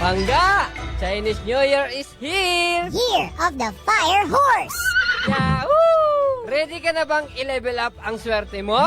Pangga! Chinese New Year is here! Year of the Fire Horse. Yahoo! Ready ka na bang i-level up ang swerte mo?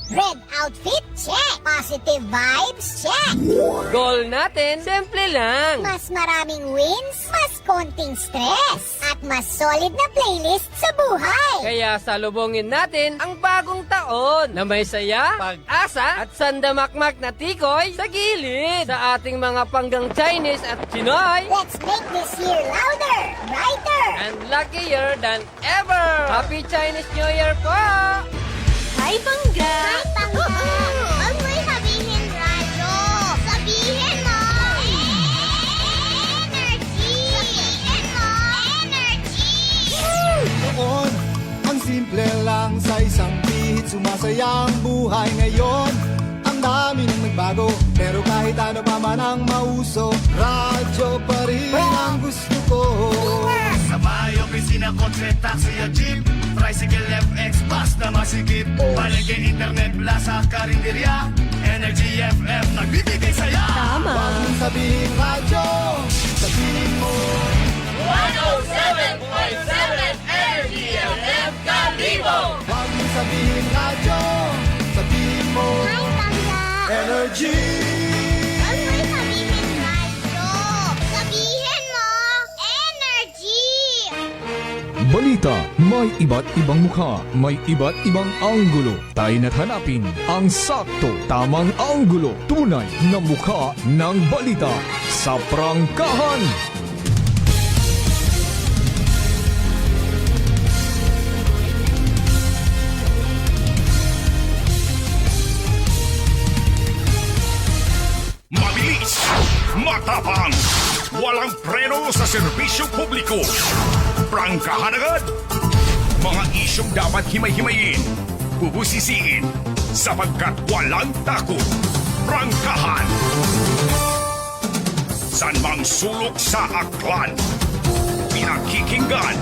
Red outfit, check. Positive vibes, check. Goal natin, simple lang. Mas maraming wins, mas konting stress, at mas solid na playlist sa buhay. Kaya salubungin natin ang bagong taon na may saya, pag-asa at sandamakmak na tikoy sa gilid sa ating mga panggang Chinese at Pinoy Let's make this year louder, brighter. and luckier than ever. Happy Chinese New Year po! Hi, Pangga! Hi, Pangga. Huwag mo'y sabihin radyo. Sabihin mo. Energy. Sabihin mo. Energy. Noon, ang simple lang sa isang pihit. Sumasaya ang buhay ngayon. Ang dami nang nagbago, pero kahit ano pa man ang mauso, radyo pa rin ang gusto ko. Sa bahay, opisina, kotse, taxi o jeep, tricycle, FX, bus na masikip, palengke, internet, plaza, karinderya, Energy FM, nagbibigay saya. Tama! Huwag mong sabihin radyo, sabihin mo. 107.7 Energy FM Kalibo! Huwag mong sabihin radyo, sabihin mo. Hi, Pangga. Energy! Huwag mo'y sabihin radyo. Sabihin mo. Energy. Balita, may iba't ibang mukha, may iba't ibang anggulo. Tayo na't hanapin ang sakto, tamang anggulo, tunay na mukha ng balita sa prangkahan. Mabilis, matapang, walang preno sa serbisyo publiko. Prangkahan agad. Mga isyong dapat himay-himayin, bubusisiin, sapagkat walang takot. Prangkahan. San mang sulok sa aklan, pinakikinggan.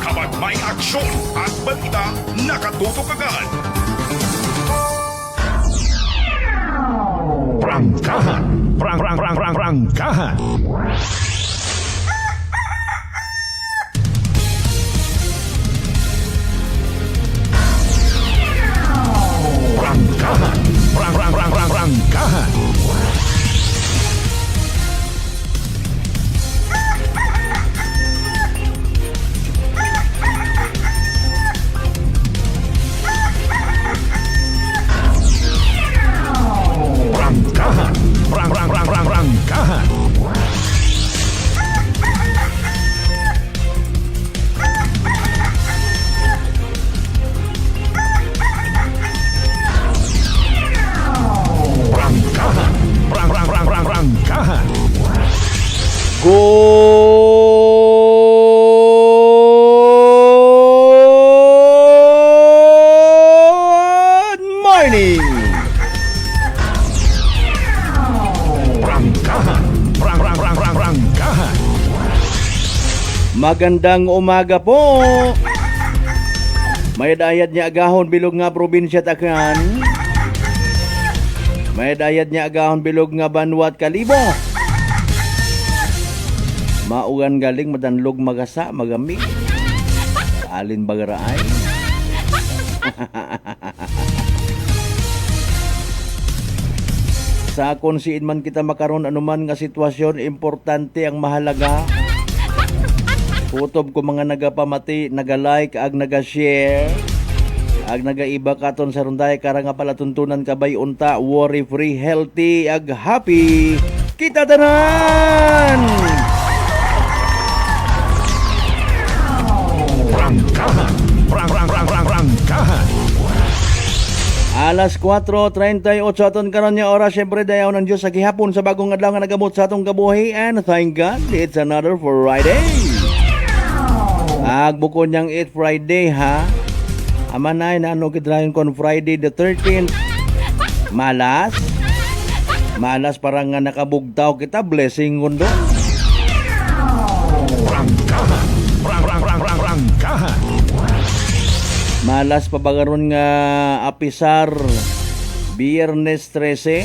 Kapag may aksyon at balita, nakatutok agad. Prangkahan. Prangkahan. Prangkahan. Prangkahan. Prangkahan. Prangkahan. Prangkahan. Prangkahan. Good morning! Prangkahan. Prangkahan. Magandang umaga po! May dayad niya agahon bilog nga probinsya Takan. May dayad niya agahon bilog nga Banwat Kalibo. Maugan galing madanlog magasa magami. Alin bagaraay. Sa konsiin man kita makaron anuman nga sitwasyon, importante ang mahalaga. Kutob ko mga nagapamati, naga-like, ag naga-share, ag nagaiba katon sa runday, kara nga pala tuntunan kabay unta, worry-free, healthy, ag happy. Kita tanan! Prangkahan. Prangkahan. Alas 4:38 aton karon nga oras, syempre dayaw ng Dios sa gihapon sa bagong adlaw nga nagamot sa atong kabuhi, and thank God it's another Friday. Agbukod niyang 8 Friday ha. Amanay na ano kidrayon kon Friday the 13th. Malas. Malas parang nga nakabugtaw kita, blessing ngundo. Prangkahan. Prangkahan. Malas pa bagaron nga apisar Biyernes 13.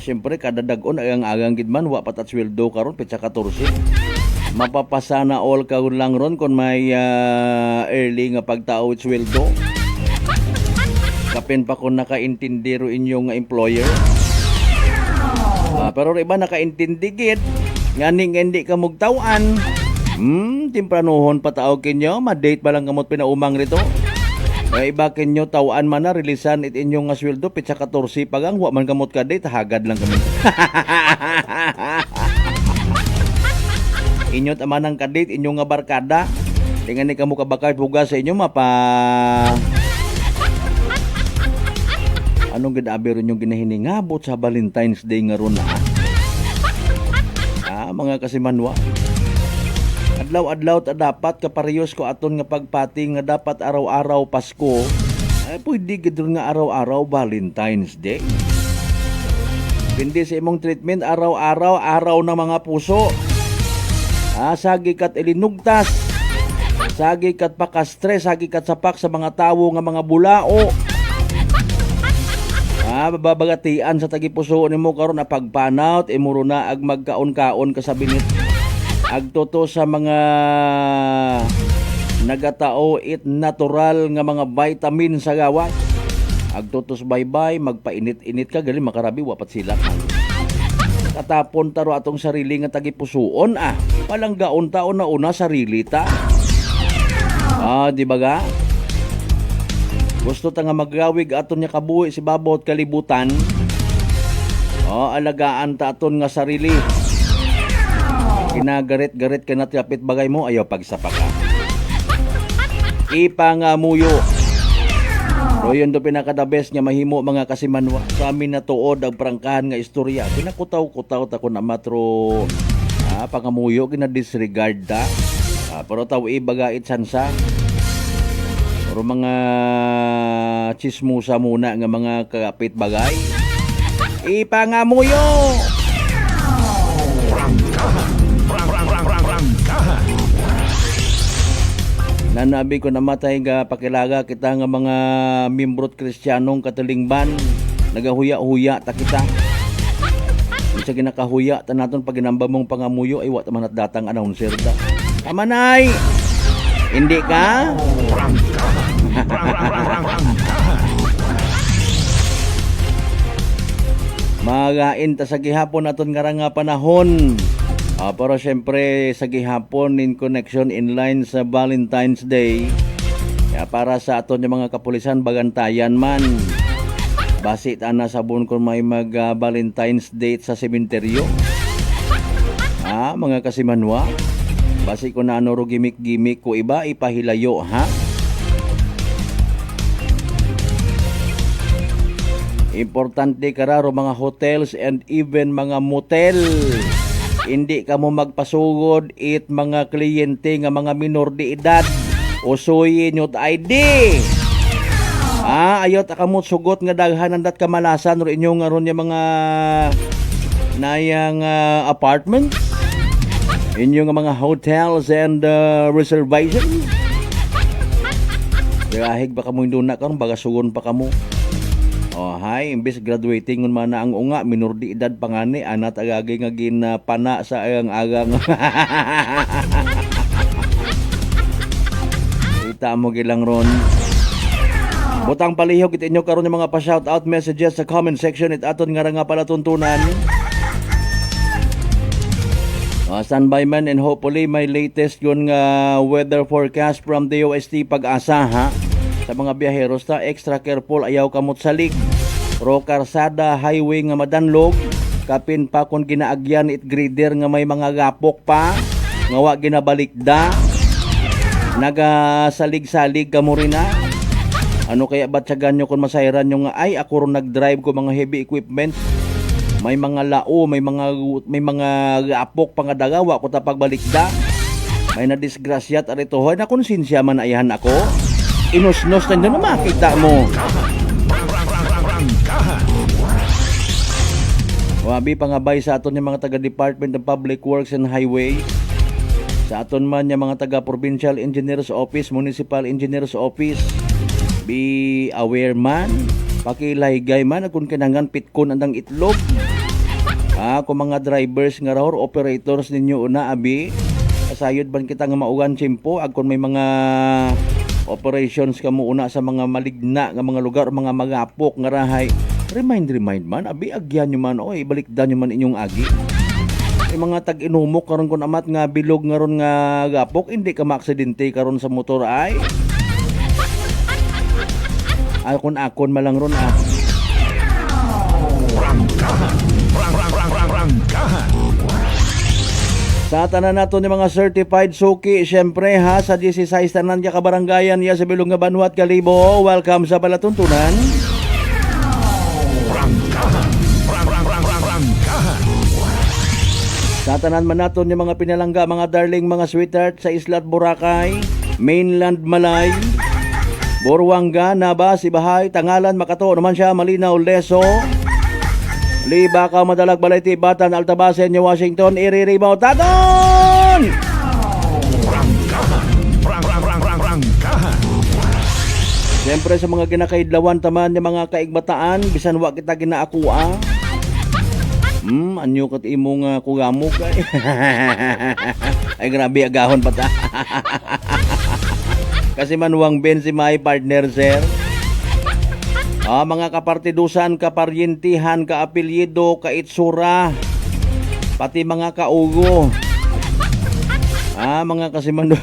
Siyempre, kada dagon ang agang gidman, wapat at sweldo karon petsa 14. Mapapasana all ka lang ron kung may early nga pagtao at sweldo. Kapin pa kung nakaintindi ro inyong employer. Pero iba nakaintindi gid, nga ning hindi ka mugtawan. Timpranuhon pa tao kinyo, ma-date pa lang kamot pinaumang rito. Iba kinyo tawaan man na, rilisan it inyong nga sweldo, pitsa 14 pagang, wa man kamot ka date, hagad lang kami. Inyo taman ang kadate, inyong nga barkada. Tingnan ni kamo kabakay puga sa inyo, Anong ginabi rin yung ginahiningabot sa Valentine's Day nga ron na? Mga kasimanwa. Adlaw-adlaw ta dapat kaparehos ko aton nga pagpati nga dapat araw-araw Pasko. Pwede gid nga araw-araw Valentine's Day. Hindi sa imong treatment araw-araw, araw ng mga puso. Sagi kat ilinugtas. Sagi kat pakastres, sagi kat sapak sa mga tawo nga mga bulao. Babagatian sa tagipuso nimo karon na pagpanaut, imuro na ag magkaon-kaon ka sa binit. Agtoto sa mga nagatao it natural nga mga vitamin sa gawas. Agtotos bye-bye, magpainit-init ka, gali makarabi, wapat sila. Katapon taro atong sarili nga tagipusoon, palanggaon taon na una sarili ta. Di ba ga? Gusto ta nga magrawig aton nya kabuhi si babot kalibutan. Alagaan ta aton nga sarili. Ginagarit-garit ka na tapit bagay mo, ayaw pagsapa ka. Ipangamuyo. So yun do pinaka-the best nga mahimo mga kasimanwa. Sa amin na tuod ang prangkahan nga istorya. Pinakutaw-kutaw ta ko na matro pangamuyo, ginadisregard ta. Pero taw ibagait sansa. Pero mga chismusa muna nga mga kapit bagay. Ipangamuyo! Nanabi ko namatay nga pakilaga kita nga mga mimbrot Kristiyanong katilingban. Nagahuya-huya ta kita. Sa ginakahuya ta naton pag ginamba mong pangamuyo ay wat man at datang announcer ta. Amanay! Hindi ka? Magain ta sa gihapon naton nga panahon. Pero syempre sa gihapon in connection in line sa Valentine's Day. Para sa aton yung mga kapulisan bagantayan man. Basi ta na sabon kung may mag Valentine's date sa sementeryo. Mga kasimanwa. Basi ko na ano ro gimik-gimik ko iba ipahilayo Importante kararo mga hotels and even mga motel. Hindi ka mo magpasugod it mga kliyente nga mga minor de edad. Usuyin yung ID. Ayot akamot sugot nga daghanan dat kamalasan ro inyo nga ron yung mga nayang apartments. Inyo nga mga hotels and reservations. Dahig ba kamo induna karon baga sugon pa kamo. Imbes graduating ngun man ang unga minor di edad pangani anat agagay nga ginapana sa agang Ita mo gilang ron. Butang palihog it inyo karon yung mga pa-shout out messages sa comment section it aton nga palatuntunan. Standby man and hopefully may latest yun nga weather forecast from the UST Pag-asa sa mga biyaheros ta extra careful ayaw kamot salig. Ro karsada highway nga madanlog kapin pa kung ginaagyan it grader nga may mga gapok pa nga wa ginabalikda nagasalig-salig ka mo rin ano kaya batsagan nyo kung masayran nyo nga ay ako ron nag-drive ko mga heavy equipment may mga lao may mga gapok pa nga dagawa ko ta pagbalikda may nadisgrasyat aritohoy na konsensya man ayahan ako inusnos na nyo na makita mo. Wabi pangabay sa aton yung mga taga-Department of Public Works and Highway. Sa aton man yung mga taga-Provincial Engineers Office, Municipal Engineers Office. Be aware man, pakilaygay man kung kinangan pitkon andang itlog. Kung mga drivers nga raw, operators ninyo una abi, kasayod ban kita nga maugan tsimpo, ag kung may mga operations ka mo una sa mga maligna nga mga lugar, mga magapok nga rahay, remind man, abi agyan nyo man, oy, balikdan nyo man inyong agi. Mga tag-inumok karon kun amat nga bilog nga ron nga gapok, hindi ka maaksidente karon sa motor ay. Akon malang ron Sa tanan nato ni mga certified suki, syempre ha, sa 16 tanan niya kabaranggayan niya sa Bilog nga Banwat Kalibo, welcome sa Palatuntunan. Sa tanan man nato ni mga pinalangga, mga darling, mga sweetheart sa Islat Boracay, Mainland Malay, Borwanga, Naba, Sibahay, Tangalan, Makato, naman siya, Malinaw, Leso, Libakaw, Madalag, Balay, Tibatan, Altabasen, New Washington, Iriribaw, Taton! Siyempre sa mga ginakaidlawan taman ng mga kaigbataan, bisan wa kita ginaakua. Anyo kat imong kugamok ay. Ay grabe agahon pa ta. Kasi manuwang Ben si my partner, sir. Mga kapartidusan, kaparyentihan, kaapelyido, kaitsura, pati mga kaugo. Mga kasimando.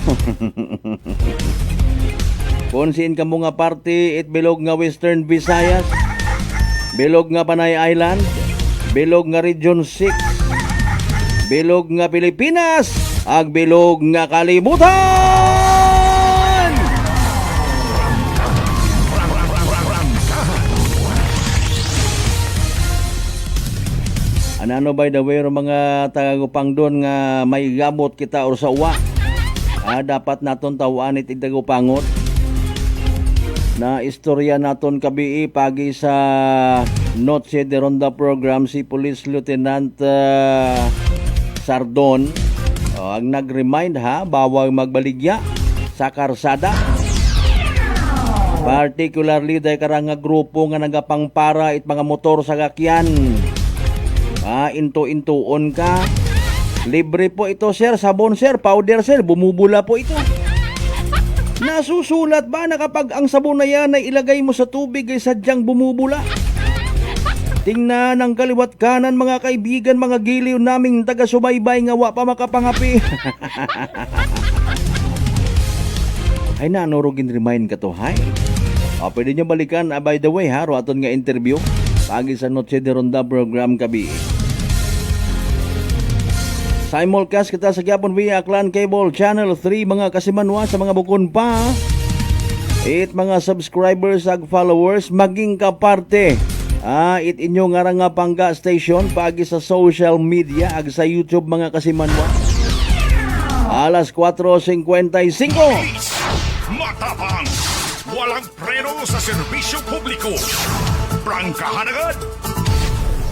Konsin ka mo nga party, it bilog nga Western Visayas, bilog nga Panay Island, bilog nga Region 6, bilog nga Pilipinas, ag bilog nga kalibutan! Ano by the way, mga tagagupang doon nga may gamot kita or sa uwa, dapat naton tawaan iti tagupangot na istorya naton kabii pagi sa Noche de Ronda program si Police Lieutenant Sardon ang nag-remind bawal magbaligya sa karsada, particularly dahil karang nga grupo nga nagapangpara it mga motor sa gakyan. Into-intuon ka, libre po ito sir, sabon sir, powder sir, bumubula po ito. Nasusulat ba na kapag ang sabon na yan ay ilagay mo sa tubig ay sadyang bumubula? Tingnan ang kaliwat kanan mga kaibigan, mga giliw naming taga-subaybay nga wa pa makapangapi. Ay nanurugin remind ka to, hay? Pwede nyo balikan, by the way roaton nga interview pagi sa Noche de Ronda program kabi. Simulcast kita sa Gyapon via Aklan Cable Channel 3 mga kasimanwa sa mga bukon pa. Mga subscribers ag followers maging kaparte. It inyo nga nga pangga station pagi sa social media ag sa YouTube mga kasimanwa. Alas 4:55. Matapang, walang preno sa serbisyo publiko. Prangkahan agad!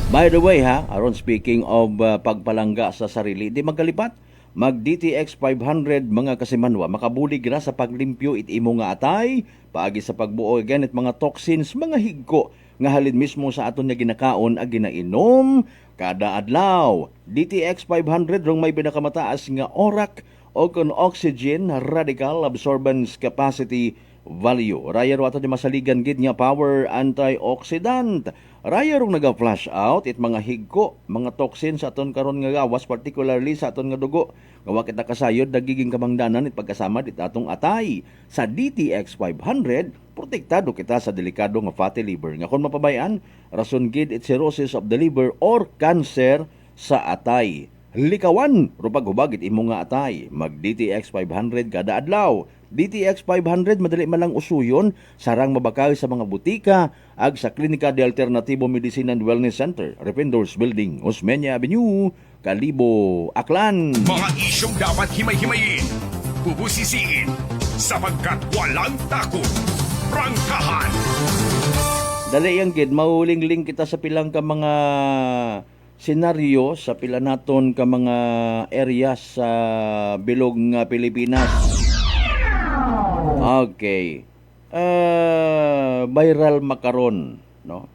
By the way aron speaking of pagpalangga sa sarili, di magkalipat, mag DTX 500 mga kasimanwa, makabulig ra sa paglimpyo it imo nga atay, paagi sa pagbuo ganit mga toxins, mga higko nga halin mismo sa aton nga ginakaon ag ginainom kada adlaw. DTX 500 rong may pinakamataas nga orak o kon oxygen radical absorbance capacity value. Raya ro ato di masaligan gid nga power antioxidant. Raya rong naga-flash out it mga higko, mga toxin sa aton karon nga gawas, particularly sa aton nga dugo. Gawa kita kasayod nagiging kamangdanan it pagkasama dit atong atay. Sa DTX 500, protektado kita sa delikado nga fatty liver. Nga kung mapabayaan, rason gid it cirrhosis of the liver or cancer sa atay. Likawan, rupag hubagit imo nga atay. Mag DTX 500 kada adlaw. DTX 500 madali man lang usuyon, sarang mabakay sa mga butika ag sa Klinika de Alternativo Medicine and Wellness Center, Rependors Building, Osmeña Avenue, Kalibo, Aklan. Mga isyong dapat himay-himayin, bubusisiin, sapagkat walang takot. Prangkahan! Dali yang gid mauling-ling kita sa pilang ka mga senaryo sa pila naton ka mga areas sa bilog nga Pilipinas. Okay. Viral makaron, no?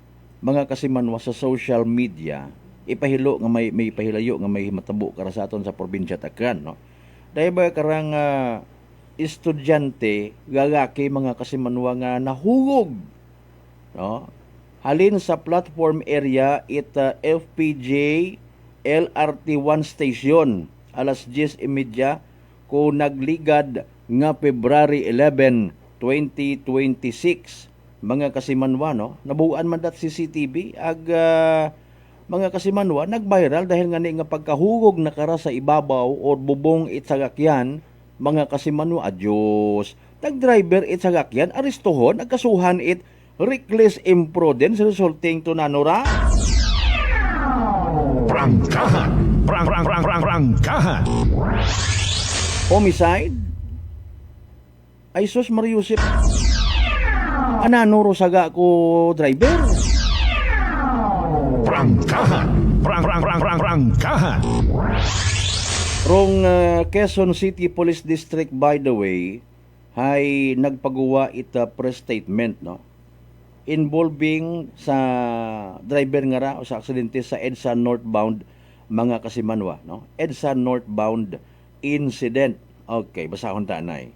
Mga kasimanwa sa social media, ipahilo nga may pahilayo nga may matabo kara sa aton sa probinsya Tacran, no. Dahil ba karang estudyante gagaki mga kasimanwa nga nahugog, no, halin sa platform area it FPJ LRT1 station alas 10:30 ko nagligad nga February 11, 2026. Mga kasimanwa, no, nabuan man dat CCTV ag mga kasimanwa nag-viral dahil nga ni nga pagkahugog na kara sa ibabaw o bubong itsagakyan. Mga kasimanwa, adyos, nag-driver itsagakyan aristohon agkasuhan it reckless imprudence resulting to nanura Prangkahan. Prangkahan. homicide. Ay sus Mariusip, ananuro saga ko driver. Prangkahan. Prangkahan. Rong Quezon City Police District, by the way, ay nagpagawa ita press statement, no, involving sa driver nga ra o sa aksidente sa EDSA northbound mga kasimanwa, no, EDSA northbound incident. Okay, basahon ta nay.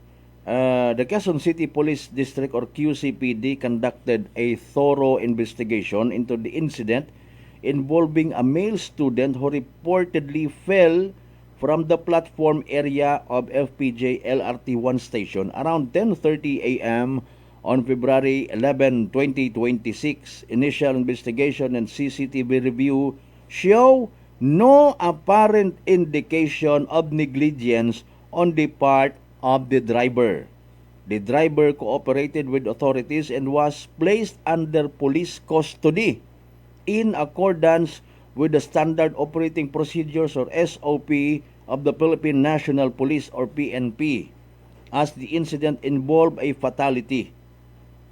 The Quezon City Police District or QCPD conducted a thorough investigation into the incident involving a male student who reportedly fell from the platform area of FPJ LRT1 station around 10:30 a.m. on February 11, 2026. Initial investigation and CCTV review show no apparent indication of negligence on the part of the driver. The driver cooperated with authorities and was placed under police custody in accordance with the Standard Operating Procedures or SOP of the Philippine National Police or PNP, as the incident involved a fatality.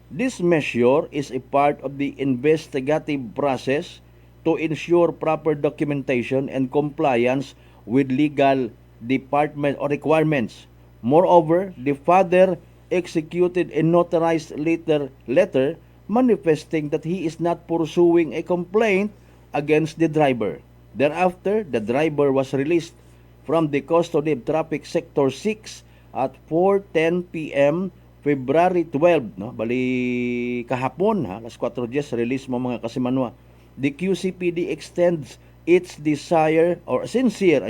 This measure is a part of the investigative process to ensure proper documentation and compliance with legal department or requirements. Moreover, the father executed a notarized letter manifesting that he is not pursuing a complaint against the driver. Thereafter, the driver was released from the custody of Traffic Sector 6 at 4:10 p.m. February 12, no, bali kahapon, ha, alas 4:10 release mo mga kasimanwa. The QCPD extends its sincere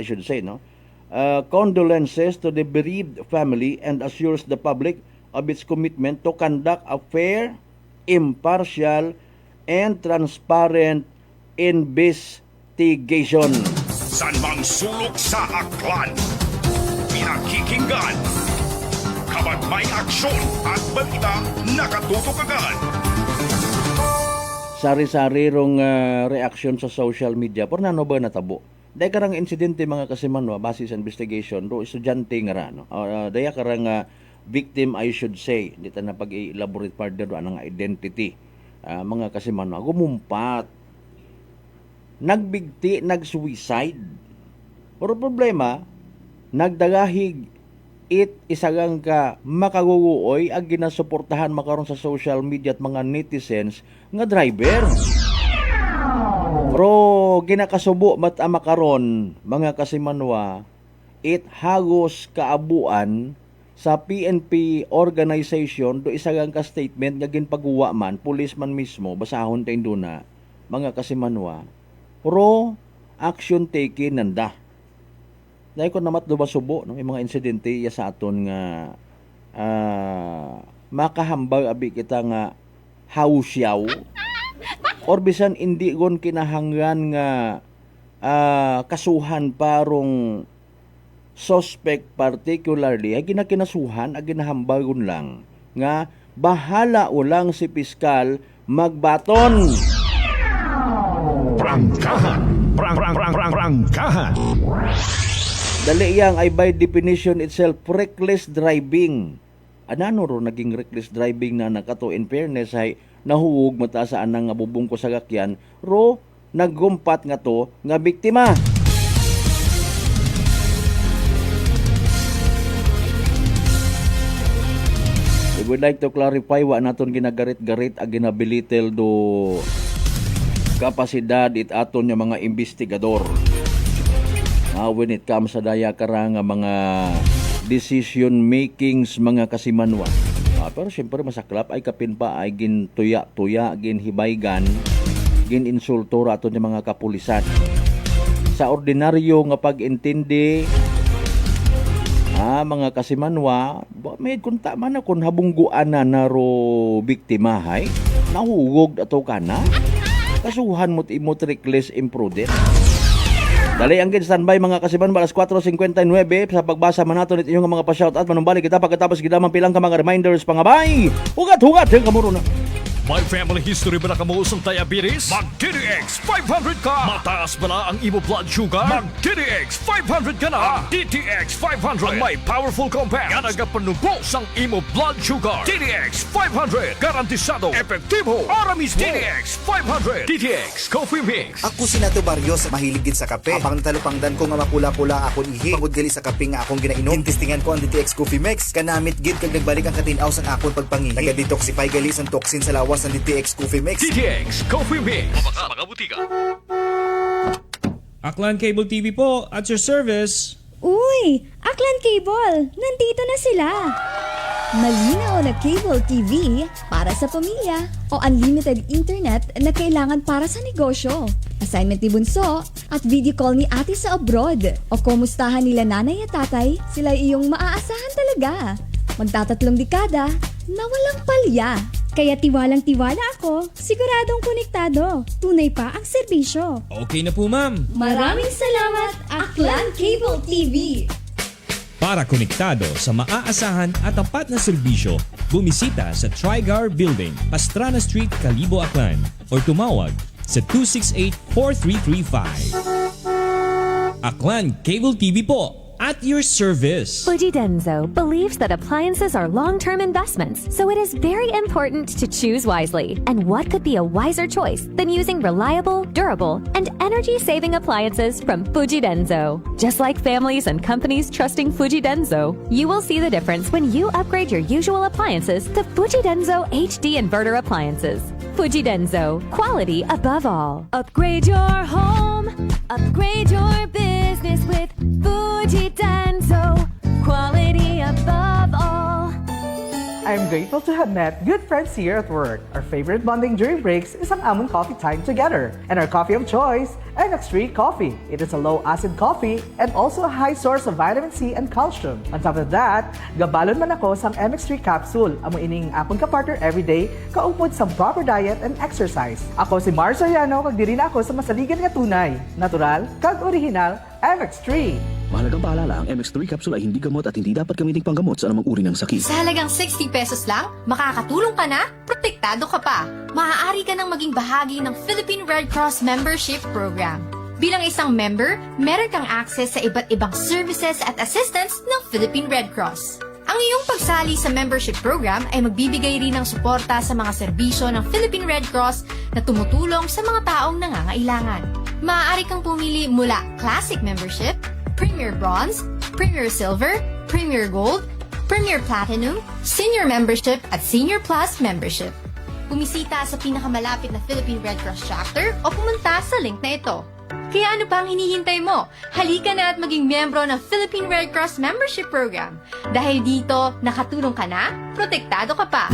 condolences to the bereaved family and assures the public of its commitment to conduct a fair, impartial, and transparent investigation. San mang sulok sa aklan, pinakikinggan, kapag may aksyon at balita nakatutok agad. Sari-sari rong reaksyon sa social media. Por nano ba natabo? Dahil karang insidente mga kasimanwa, base sa investigation, ro estudyante nga ra, no? Dahil karang victim, I should say, dito na pag-elaborate further do anang identity. Mga kasimanwa, gumumpat, nagbigti, nag-suicide. Pero problema, nagdagahig isagang ka makaguguoy ag ginasuportahan makaron sa social media at mga netizens nga driver. Pero ginakasubo makaron mga kasimanwa, hagos kaabuan sa PNP organization do isagang ka statement nga ginpagawa man policeman mismo basahon tayo na mga kasimanwa. Pro action taken nanda. Dahil ko namat do basubo no, yung mga insidente ya sa aton nga makahambag abi kita nga hausyaw or bisan hindi gon kinahanglan nga kasuhan parong suspect particularly ay ginakinasuhan ag ginahambagon lang nga bahala ulang si piskal magbaton. Prangkahan. Prangkahan. Dali yang ay by definition itself reckless driving. Anano ro naging reckless driving na nakato in fairness ay nahuwog mata sa anang nga bubong ko sa gakyan ro naggumpat nga to nga biktima. We would like to clarify wa naton ginagarit-garit ag ginabilitel do kapasidad it aton nga mga investigador. When it comes sa daya karang nga mga decision makings mga kasimanwa. Pero siyempre masaklap ay kapin pa ay gintuya-tuya, ginhibaygan, gininsulto aton nga mga kapulisan. Sa ordinaryo nga pag-intindi mga kasimanwa, may kunta man na kung habungguan na naro biktima hay, nahugog ato ka na, kasuhan mo't imot reckless imprudent. Dali ang standby mga kasimanwa, alas 4:59 sa pagbasa man nato nito yung mga pa-shout out manumbalik kita pagkatapos gidamang pilang ka mga reminders pangabay. Hugat-hugat yung kamuro na. May family history ba na kamuusong diabetes? Mag-DTX 500 ka! Mataas ba na ang imo blood sugar? Mag-DTX 500 ka na! DTX 500 ang may powerful compounds nga nagapanubos ang imo blood sugar. DTX 500 garantisado, epektibo, para mismo. DTX 500 DTX Coffee Mix. Ako si Nato Barrios, mahilig gid sa kape. Apang natalupangdan ko nga mapula-pula akong ihi. Pagod gali sa kape nga akong ginainom. Tintistingan ko ang DTX Coffee Mix. Kanamit gid kag nagbalik ang katinaw sang akong pagpangihi. Naga-detoxify gali sang toxin sa lawas ng DTX Coffee Mix. DTX Coffee Mix. Mga butika. Aklan Cable TV po, at your service. Uy! Aklan Cable! Nandito na sila! Malinaw na cable TV para sa pamilya o unlimited internet na kailangan para sa negosyo. Assignment ni Bunso at video call ni ate sa abroad. O kumustahan nila nanay at tatay, sila iyong maaasahan talaga. Magtatatlong dekada na walang palya. Kaya tiwalang-tiwala ako, siguradong konektado. Tunay pa ang serbisyo. Okay na po ma'am. Maraming salamat, Aklan Cable TV! Para konektado sa maaasahan at tapat na serbisyo, bumisita sa Trigar Building, Pastrana Street, Calibo, Aklan o tumawag sa 268-4335. Aklan Cable TV po, at your service. Fuji Denso believes that appliances are long-term investments, so it is very important to choose wisely. And what could be a wiser choice than using reliable, durable, and energy-saving appliances from Fuji Denso? Just like families and companies trusting Fuji Denso, you will see the difference when you upgrade your usual appliances to Fuji Denso HD inverter appliances. Fuji Denso, quality above all. Upgrade your home, upgrade your business with Fuji Denso, quality above all. I'm grateful to have met good friends here at work. Our favorite bonding during breaks is ang among coffee time together. And our coffee of choice, MX3 Coffee. It is a low-acid coffee and also a high source of vitamin C and calcium. On top of that, gabalon man ako sa MX3 capsule. Amo ining akong kapartner everyday, kaupod sa proper diet and exercise. Ako si Mar Soriano, kag diri na ako sa masaligan nga tunay, natural, kag original, MX3. Mahalagang paalala, ang MX3 capsule ay hindi gamot at hindi dapat gamiting panggamot sa anumang uri ng sakit. Sa halagang 60 pesos lang, makakatulong ka na, protektado ka pa. Maaari ka nang maging bahagi ng Philippine Red Cross Membership Program. Bilang isang member, meron kang access sa iba't ibang services at assistance ng Philippine Red Cross. Ang iyong pagsali sa membership program ay magbibigay rin ng suporta sa mga serbisyo ng Philippine Red Cross na tumutulong sa mga taong nangangailangan. Maaari kang pumili mula Classic Membership, Premier Bronze, Premier Silver, Premier Gold, Premier Platinum, Senior Membership at Senior Plus Membership. Bumisita sa pinakamalapit na Philippine Red Cross chapter o pumunta sa link na ito. Kaya ano pa ang hinihintay mo? Halika na at maging miyembro ng Philippine Red Cross Membership Program. Dahil dito, nakatulong ka na, protektado ka pa.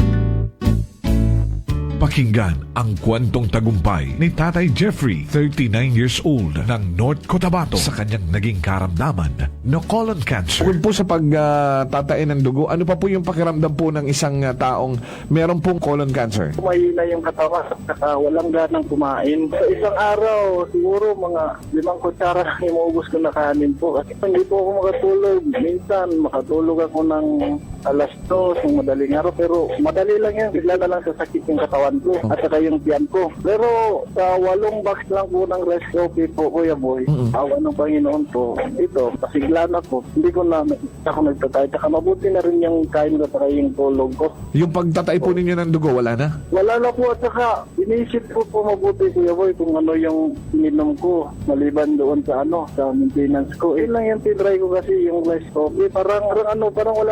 Pakinggan ang kwentong tagumpay ni Tatay Jeffrey, 39 years old, ng North Cotabato sa kanyang naging karamdaman na colon cancer. Bukod po sa pagtatain ng dugo, ano pa po yung pakiramdam po ng isang taong meron pong colon cancer? Mahina yung katawan at walang ganang kumain. Sa isang araw, siguro mga 5 kutsara lang yung maubos ko na kanin po. Kasi hindi po ako makatulog. Minsan, makatulog ako ng alas 2 ng madaling araw. Pero madali lang yan. Bigla na lang sasakit yung katawan ko at saka yung tiyan ko. Pero sa 8 box lang po ng rice coffee po, Kuya Boy, awa ng Panginoon po, ito, pasiglan ako. Hindi ko na ako nagtatay. Saka mabuti na rin yung kain ko at yung tulog ko. Yung pagtatay po ninyo ng dugo, wala na? Wala na po at saka inisip ko po mabuti, Kuya Boy, kung ano yung ininom ko maliban doon sa sa maintenance ko. Yun lang yung tinry ko kasi yung rice coffee. Parang wala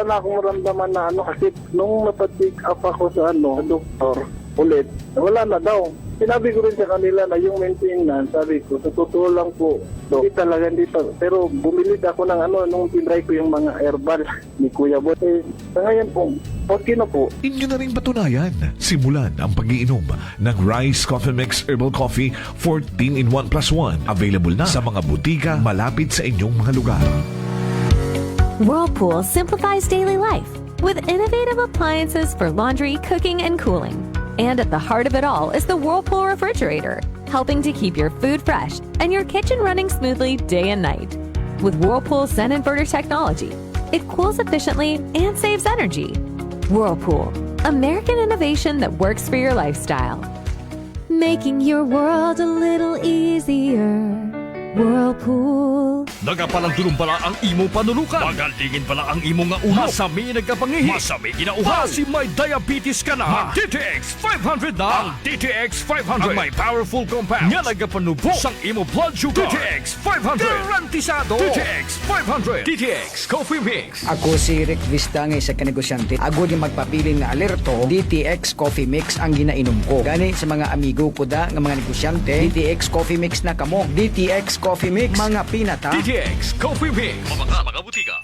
na akong maramdaman na kasi nung napatik up ako sa doktor ulit, wala na daw. Sinabi ko rin sa kanila na yung maintenance, sabi ko, sa totoo lang po, hindi talaga dito. Pero bumili ako ng nung tinry ko yung mga herbal ni Kuya Bot. Sa ngayon po, okay na po. Inyo na rin patunayan. Simulan ang pag-iinom ng Rice Coffee Mix Herbal Coffee 14-in-1+1. Available na sa mga butika malapit sa inyong mga lugar. Whirlpool simplifies daily life with innovative appliances for laundry, cooking, and cooling. And at the heart of it all is the Whirlpool refrigerator, helping to keep your food fresh and your kitchen running smoothly day and night. With Whirlpool Sun Inverter technology, it cools efficiently and saves energy. Whirlpool, American innovation that works for your lifestyle. Making your world a little easier. Whirlpool. Nagapalang dulong pala ang imo panulukan. Magalingin pala ang imo nga ulo. Masami nagkapangihi. Masami ginauhaw. Si may diabetes ka na. Mag-DTX 500 na. Ang DTX 500. Ang may powerful compounds. Nga nagapanubok sang imo blood sugar. DTX 500. Garantisado. DTX 500. DTX Coffee Mix. Ako si Rick Vista nga isa ka negosyante. Agod yung magpapili nga alerto, DTX Coffee Mix ang ginainom ko. Gani sa mga amigo ko da nga mga negosyante, DTX Coffee Mix na kamo. DTX Coffee Mix, mga pinata. DTX Coffee Mix. Mga butika.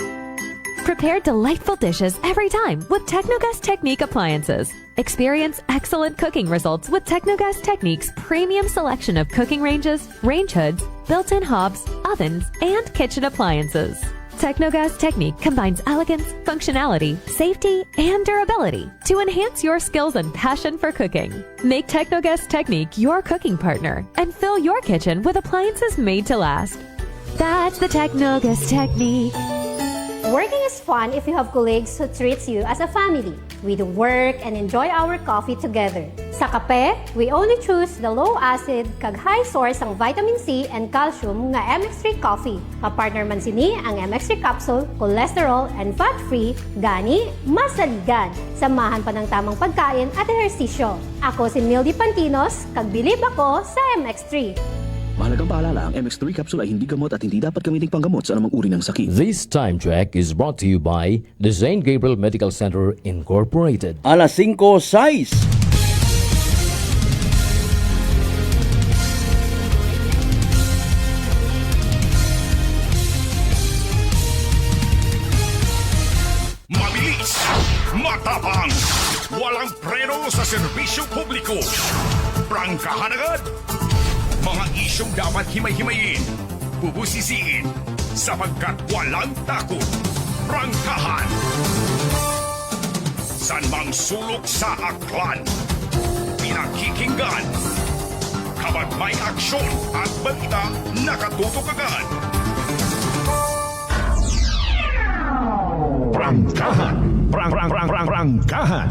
Prepare delightful dishes every time with Technogas Technique appliances. Experience excellent cooking results with Technogas Technique's premium selection of cooking ranges, range hoods, built-in hobs, ovens, and kitchen appliances. Technogas Technique combines elegance, functionality, safety, and durability to enhance your skills and passion for cooking. Make Technogas Technique your cooking partner and fill your kitchen with appliances made to last. That's the Technogas Technique. Working is fun if you have colleagues who treats you as a family. We do work and enjoy our coffee together. Sa kape, we only choose the low-acid kag high source ang vitamin C and calcium nga MX3 coffee. Mapartner man sini ang MX3 capsule, cholesterol and fat-free, gani, masaligan. Samahan pa ng tamang pagkain at ehersisyo. Ako si Mildy Pantinos, kag bilib ako sa MX3. Mahalagang paalala, ang MX3 capsule ay hindi gamot at hindi dapat gamitin panggamot sa anumang uri ng sakit. This time check is brought to you by the St. Gabriel Medical Center Incorporated. Alas 5:06. Mabilis, matapang, walang preno sa serbisyo publiko. Prangkahan agad. Mga isyong dapat himay-himayin, bubusisiin, sapagkat walang takot. Prangkahan. San mang sulok sa aklan, pinakikinggan. Kapag may aksyon at balita, nakatutok agad. Prangkahan. Prangkahan. Prangkahan. Prangkahan.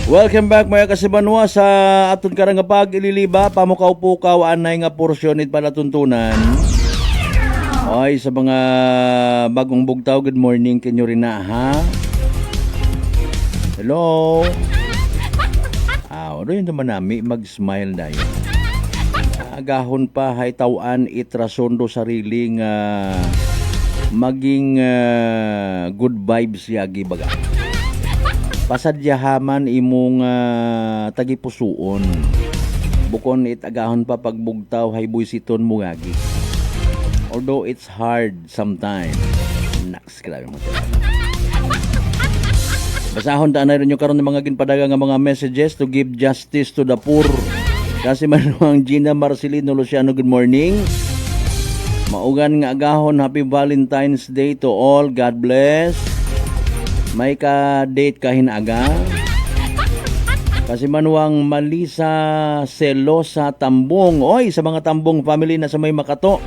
Welcome back mga kasibanwa sa aton karangapag ililiba pamukaw-pukaw anay nga porsyon it palatuntunan. Oy sa mga bagong bugtaw, good morning kanyo rin na ha. Hello. Ano yun naman nami mag-smile na yun. Agahon pa hay tawan itrasondo sariling maging good vibes yagi baga. Pasadyahaman imong tagipusuon. Bukon it agahon pa pagbugtaw hay buisiton mo gagi. Although it's hard sometimes. Naks, grabe mo. Basahon ta na rin yung karon ng mga ginpadaga nga mga messages to give justice to the poor. Kasi manuang Gina Marcelino Luciano, good morning. Maugan nga agahon, happy Valentine's Day to all. God bless. May ka-date ka hinaga. Kasi manuang Malisa Selosa Tambong. Oy, sa mga Tambong family na sa may Makato.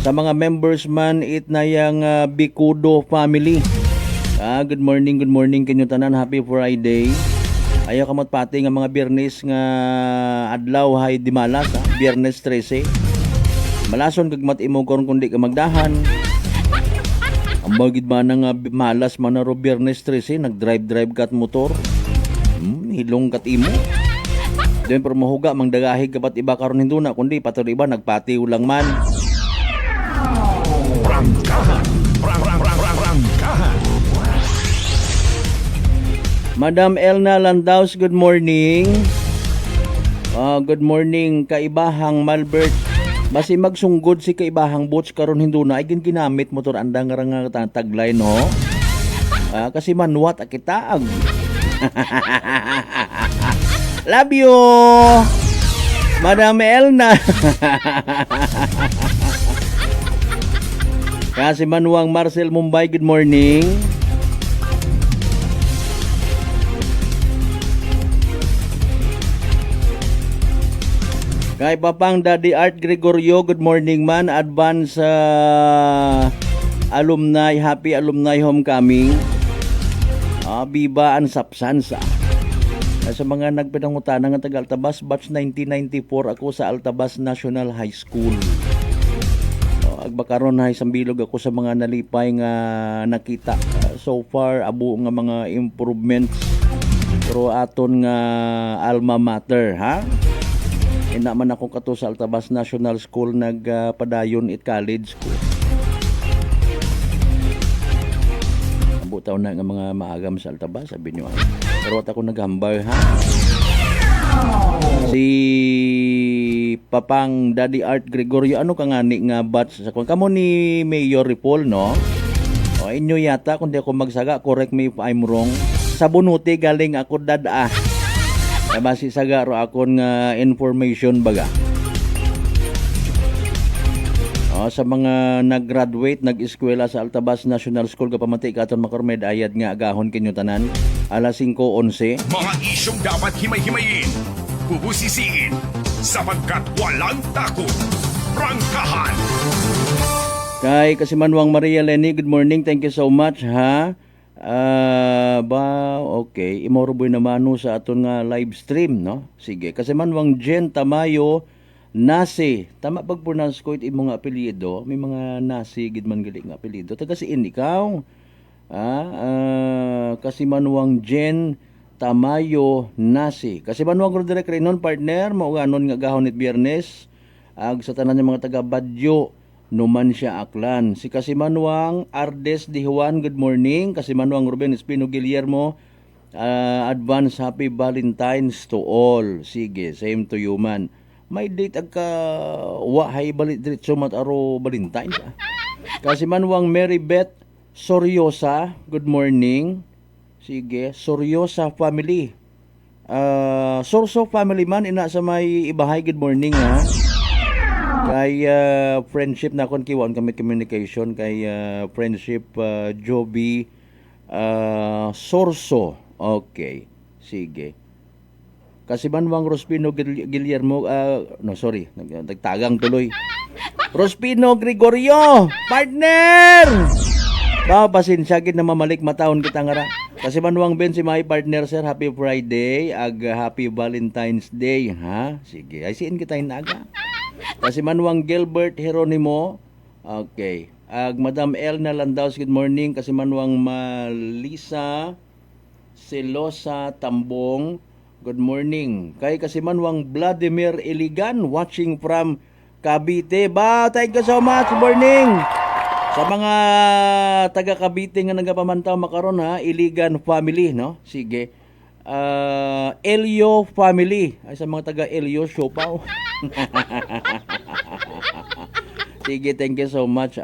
Sa mga members man it na yang Bikudo family. Good morning kanyo tanan. Happy Friday. Ayaw kamot pati nga mga Biyernes nga adlaw hay di malas, ha? Biyernes 13. Malason kag mat imo karon kundi ka magdahan. Ang bagid man nga malas man ro Biyernes 13, nagdrive kat motor. Hilong kat imo. Doon pero mahuga mang dagahig kapat iba karon hinduna kundi patod iba nagpatiw lang man. Prangkahan. Prangkahan. Madam Elna Landaus, good morning. Good morning kaibahang Malbert. Basi magsunggod si kaibahang Butch karon hinduna ay ginamit motor andang nga tagline no. Kasi manuwat akitaag. Love you, Madam Elna. Kasi Manuang Marcel Mumbai, good morning. Kay Papang Daddy Art Gregorio, good morning man. Advance alumni, happy alumni homecoming. Biba ang sapsansa. Sa mga nagpinangutana ng taga Altabas, batch 1994 ako sa Altabas National High School. Agbakaron na isang bilog ako sa mga nalipay nga nakita. So far, abo nga mga improvements pero aton nga alma mater, ha? Inaman ako kato sa Altabas National School nagpadayon it college ko. Abo taon na nga mga maagam sa Altabas, sabi nyo. Pero at ako naghambar, ha? Si Papang Daddy Art Gregorio, ano ka nga ni nga batch sa kung kamo ni Mayor Ripol, no? O inyo yata, kung di ako magsaga, correct me if I'm wrong. Sa Bunuti galing ako dada. Basi saga ro akon nga information baga. Sa mga nag-graduate, nag-eskwela sa Altabas National School kapamati katon makormed ayad nga agahon kinyo tanan alas 5:11. Mga isyong dapat himay-himayin, bubusisiin, sapagkat walang takot. Prangkahan. Kay Kasimanwang Maria Lenny, good morning, thank you so much, ha? Okay, imoroboy naman sa aton nga live stream, no? Sige, Kasimanwang Jen Tamayo Nasi, tama pag-pronounce ko ito imong apelyido, may mga Nasi gid man gali nga apelyido. Taga siin ikaw. Kasimanwang Jen Tamayo Nasi. Kasimanwang Roderick Renon partner, mao ganon nga gahon nit Biyernes. Sa tanan ng mga taga Badyo, Numancia Aklan. Si Kasimanwang Ardes Di Juan, good morning. Kasimanwang Ruben Espino Guillermo, advance happy Valentine's to all. Sige, same to you man. May date agka wahay balit diretso mataro Valentine's. Kasi Manwang Mary Beth Soryosa, good morning. Sige, Soryosa family. Sorso family man ina sa may ibahay, good morning, ha. Kay friendship na kon kiwan kami communication kay friendship Joby Sorso. Okay, sige. Kasi Manwang Rospino Guillermo, nagtagang tuloy. Rospino Gregorio, partner! Pasensya gid na mamalik mataon kita nga ra. Kasi Manwang Ben si my partner sir, happy Friday, happy Valentine's Day, ha? Sige, ay siin kita inaga. Kasi Manwang Gilbert Jeronimo, okay. Madam Elna Landaus, good morning. Kasi Manwang Malisa Selosa Tambong, good morning. Kay Kasimanwang Vladimir Iligan, watching from Cavite. Thank you so much, good morning. Sa mga taga Cavite nga nagapamantaw makaron, ha, Iligan family, no? Sige. Elio family. Ay sa mga taga Elio Siopaw. Sige, thank you so much.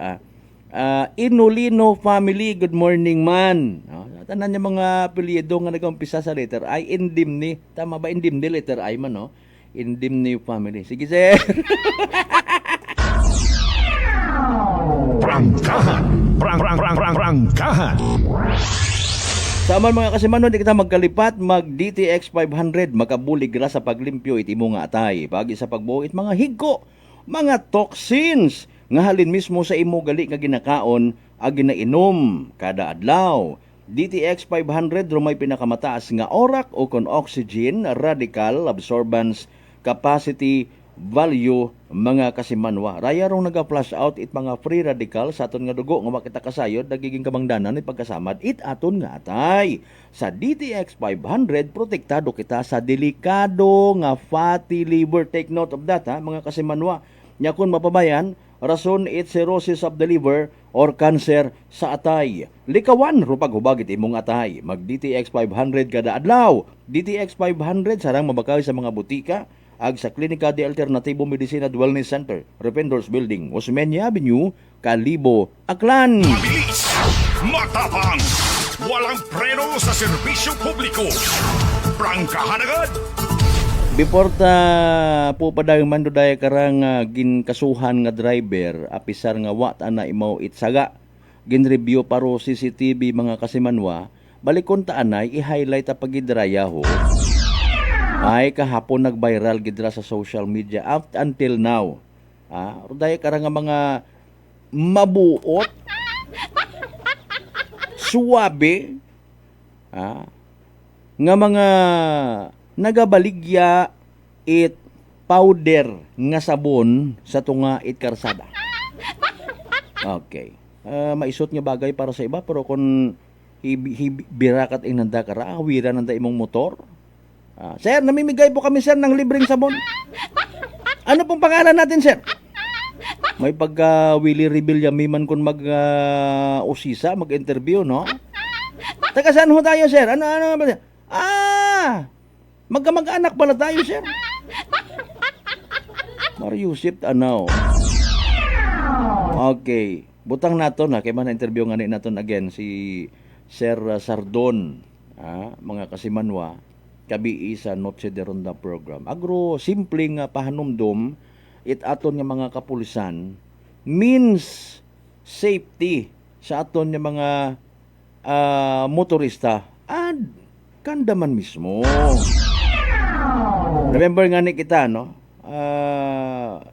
Inulino family, good morning man. Tanan niya mga apelyido nga nag-umpisa sa letter I, Indimni. Tama ba? Indimni, letter I man, no? Indimni family. Sige, sir. Prangkahan. Prangkahan. Sama mga Kasimanwang, di kita magkalipat, mag-DTX 500, makabulig ra sa paglimpyo iti mo nga atay. Pagi sa pagbuhit, mga higko, mga toxins, nga halin mismo sa imo gali nga ginakaon, ag ginainom, kada adlaw. DTX 500 rumay pinakamataas nga orak o kon oxygen radical absorbance capacity value mga kasimanwa. Raya rong naga-flush out it mga free radical sa aton nga dugo nga makita kasayod nagiging kamangdanan ni pagkasamad it aton nga atay. Sa DTX 500 protektado kita sa delikado nga fatty liver. Take note of that ha mga kasimanwa. Nya kun mapabayan rason it cirrhosis of the liver or cancer sa atay. Likawan rupag hubagit imong atay. Mag DTX 500 kada adlaw. DTX 500 sarang mabakay sa mga butika ag sa Klinika de Alternativo Medicina at Wellness Center, Rependors Building, Osmeña Avenue, Kalibo, Aklan. Mabilis, matapang, walang preno sa serbisyo publiko. Prangkahan agad! Before ta po padang mandudaya karang ginkasuhan nga driver, apisar nga wat ana imaw itsaga. Ginreview paro CCTV mga kasimanwa, balikon ta anay i-highlight ta pagidraya ho. Ay kahapon nag-viral gidra sa social media up until now. Ruday karang nga mga mabuot, suwabe, nga mga nagabaligya it powder nga sabon sa tunga it karsada. Okay. Maisot nga bagay para sa iba pero kung birakat inanda kara, awira nanda imong motor. Sir, namimigay po kami sir ng libreng sabon. Ano pong pangalan natin sir? May pagka Willie Rebilla miman kung mag-usisa, mag-interview, no? Taga saan ho tayo sir? Ano ba? Magkamag-anak pala tayo sir. Mariusip tanaw. Okay. Butang naton kay man interview nga ni naton again si Sir Sardon, mga kasimanwa. Kabii sa Noche de Ronda program. Agro simpleng pahanumdom it aton nga mga kapulisan means safety sa aton nga mga motorista at kandaman mismo. Remember nga ni kita no?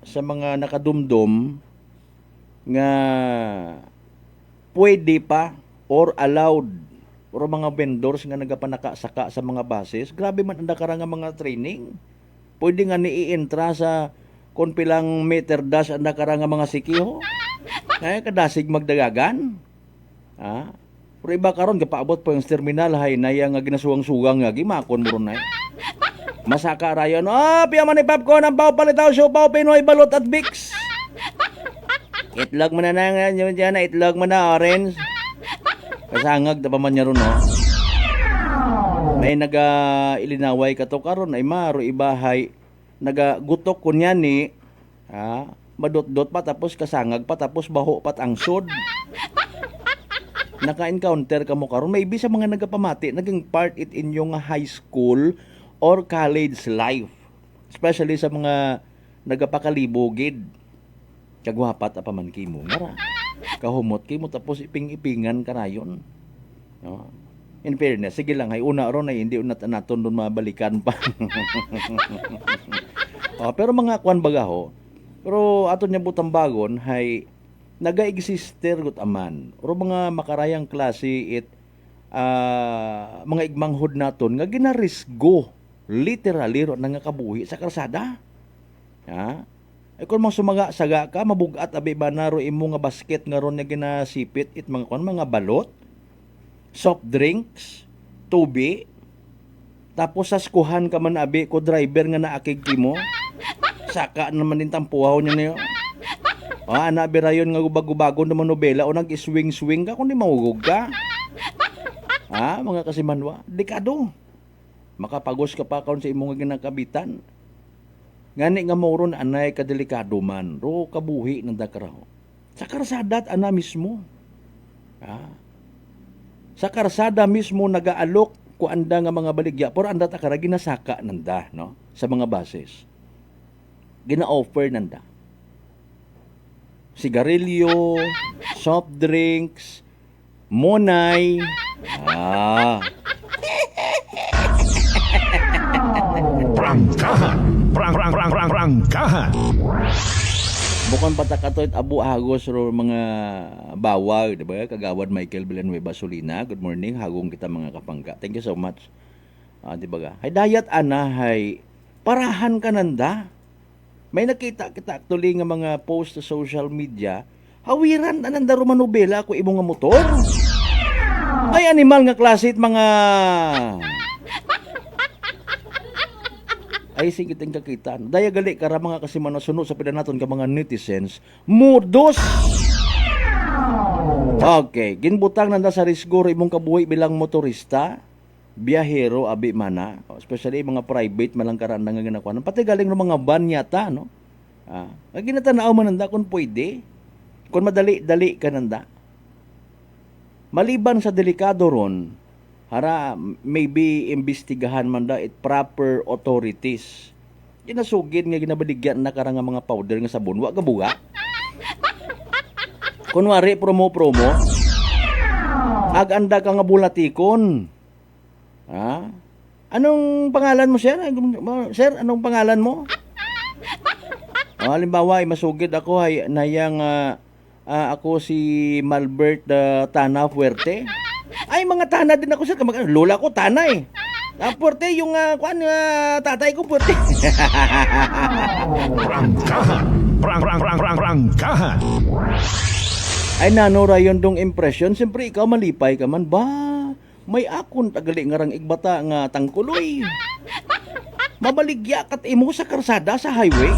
Sa mga nakadumdum nga pwede pa or allowed o mga vendors nga nagapanakasaka sa mga bases, grabe man ang karang mga training. Pwede nga ni-i-entra sa kung pilang meter dash ang karang mga sikiho. Kaya kadasig magdagagan. Pero iba karon gapaabot pa yung terminal hay na yang ginasuwang-sugang nga gimakon mo ron na. Masaka rayon, piyaman ni popcorn ang pao palitaw siopaw Pinoy balot at Vicks. Itlog mo na yan, itlog mo na orange. Kasangag na pa man niya ron, no? May naga-ilinaway ka to karon ay maro ibahay nagagutok ko niya ni madot-dot pa tapos kasangag pa tapos baho pat ang sod. Naka-encounter ka mo karon maybe sa mga nagapamati naging part it in yung high school or college life. Especially sa mga nagapakalibogid. Kagwapat apaman kimo ngara. Kahumot kimo tapos iping-ipingan kanayon. No? In fairness, sige lang hay una ron ay hindi unat naton doon mabalikan pa. Pero mga kwan baga ho. Pero aton nya butang bagon hay naga-exister gut aman. Oro mga makarayang klase it mga igmanghod naton nga ginarisgo literally ro nga kabuhi sa karsada. Ay kung mga sumaga-saga ka, mabugat abi ba na ro imo nga basket nga ron nga ginasipit it mga balot, soft drinks, tubi, tapos saskuhan ka man abi ko driver nga naakig mo, saka naman din tampuhaw niya niyo. Nabi rayon nga gubag-gubago naman nobela o nag-swing-swing ka kung di mahugog ka. Mga kasimanwa, dekado. Makapagos ka pa karon sa imong ginakabitan. Ngani nga moron anay kadelikado man, ro kabuhi ng dakaraho. Sa karsada at ana mismo. Sa karsada mismo nagaalok ko anda nga mga baligya, pero anda ta kara ginasaka nanda, no? Sa mga bases. Gina-offer nanda. Sigarilyo, soft drinks, monay. Prangkahan. Prangkahan. Bukan patakatoy Abu Agos ro mga bawag, di ba? Kagawad Michael Villanueva Solina. Good morning, hagong kita mga kapangga. Thank you so much. Di ba ga? Hay dayat ana hay parahan ka nanda. May nakita kita actually nga mga post sa social media. Hawiran ananda romanobela ko imo nga motor. Ay animal nga klase mga ay sige ting kakitaan. Daya gali kara mga kasimano sunod sa pidanaton ka mga netizens. Mudos. Okay, ginbutang nanda sa risgo imong kabuhi bilang motorista, biyahero abi mana, especially mga private malang karan nga ginakuan. Pati galing ng mga van yata, no? Ginatanaw man nanda kung pwede. Kung madali-dali ka nanda. Maliban sa delikado ron, hara maybe imbestigahan man da it proper authorities. Ginasugid nga ginabaligyan na karang mga powder nga sabon wa gabuga. Kunwari promo aganda ka nga bulatikon. Anong pangalan mo, sir? Sir, anong pangalan mo? Halimbawa, masugid ako ay nayang ako si Malbert Tana Fuerte. Ay, mga Tana din ako, sir. Lola ko, Tana eh. Fuerte, yung tatay ko, Fuerte. Prangkahan. Ay, nanora yun dong impression. Siyempre, ikaw malipay ka man. Ba, may akon tagali ngarang igbata nga tangkuloy. Mabaligya kat imo sa karsada sa highway.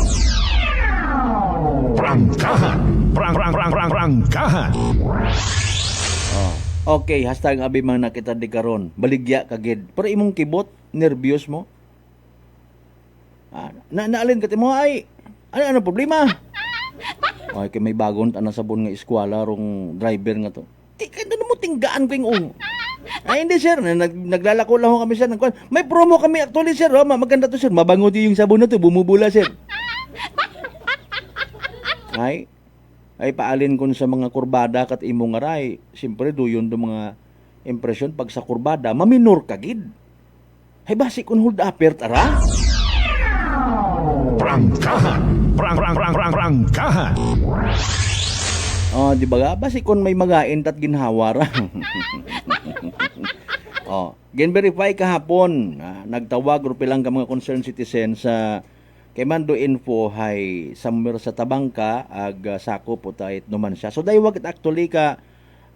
Prangkahan. Okay, hashtag abi man nakita di karon. Baligya kagid. Pero imong kibot, nervyos mo. Naalin kat mo ay ano problema? Ay kay may bagon ana sabon nga eskwela rong driver nga to. Di ka mo tinggaan ko yung Ay hindi sir, naglalako lang kami sir. May promo kami actually sir. Maganda to sir. Mabango di yung sabon na to, bumubula sir. Ay paalin kun sa mga kurbada kat imong aray. Siyempre doyon do mga impresyon pag sa kurbada maminor kagid. Hay basi kun hold upper tara. Prangkahan. Di ba basi kun may magain tat ginhawara. Gen-verify kahapon. Nagtawag ro pilang ka mga concerned citizens sa kay Mando Info hay somewhere sa Tabangka ag sakop po tayo numan siya. So daywag actually ka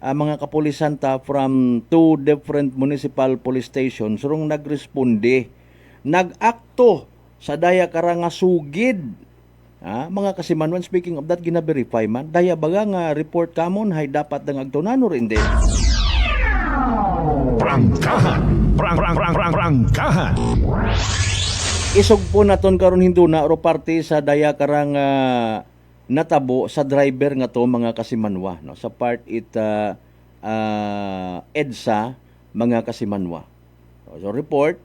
mga kapulisan ta from 2 different municipal police stations rong nagresponde. Nag-akto sa daya karanga sugid. Mga kasimanwan, speaking of that, gina-verify man. Daya baga nga report kamon hay dapat nang agtunan or hindi. Prangkahan. Isog po naton karon hinduna ro parte sa daya karang natabo sa driver nga to mga kasimanwa no sa part EDSA mga kasimanwa. So report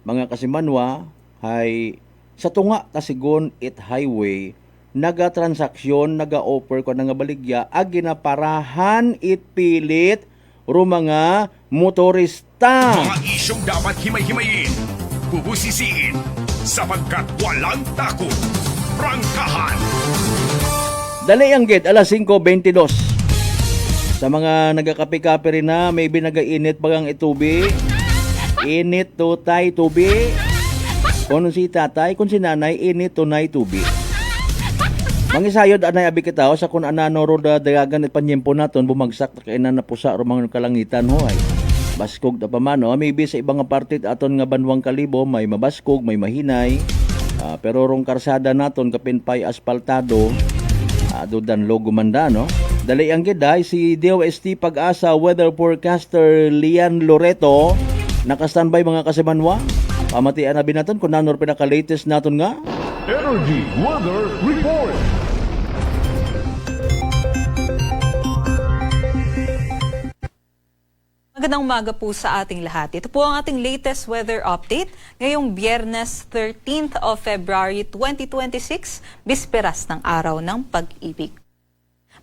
mga kasimanwa hay sa tunga tasigon it highway naga-transaksyon naga-offer ko nga baligya ag ginaparahan it pilit ro mga motorista. Mga isyong dapat himay-himayin, bubusisiin, sapagkat walang takot. Prangkahan. Dali ang gate, alas 5:22. Sa mga nagakapi-kapi rin na, may binagainit bagang itubi. Init to tay tubi. Kung si tatay, kung si nanay, init to nay tubi. Mangisayod anay abi kita sa kun anano ro dagagan at panyempo naton bumagsak kainan na pusa ro mga kalangitan hoy. Baskog ta pa man maybe sa ibang parte aton nga banwang kalibo may mabaskog, may mahinay. Pero rong karsada naton kapinpay asfaltado dudan logo manda no. Dali ang giday si DOST Pag-asa weather forecaster Lian Loreto naka-standby mga kasimanwa. Pamatian na binaton kung nanor pinaka-latest naton nga Energy Weather Report. Magandang umaga po sa ating lahat. Ito po ang ating latest weather update ngayong Biyernes 13th of February 2026, bisperas ng Araw ng Pag-ibig.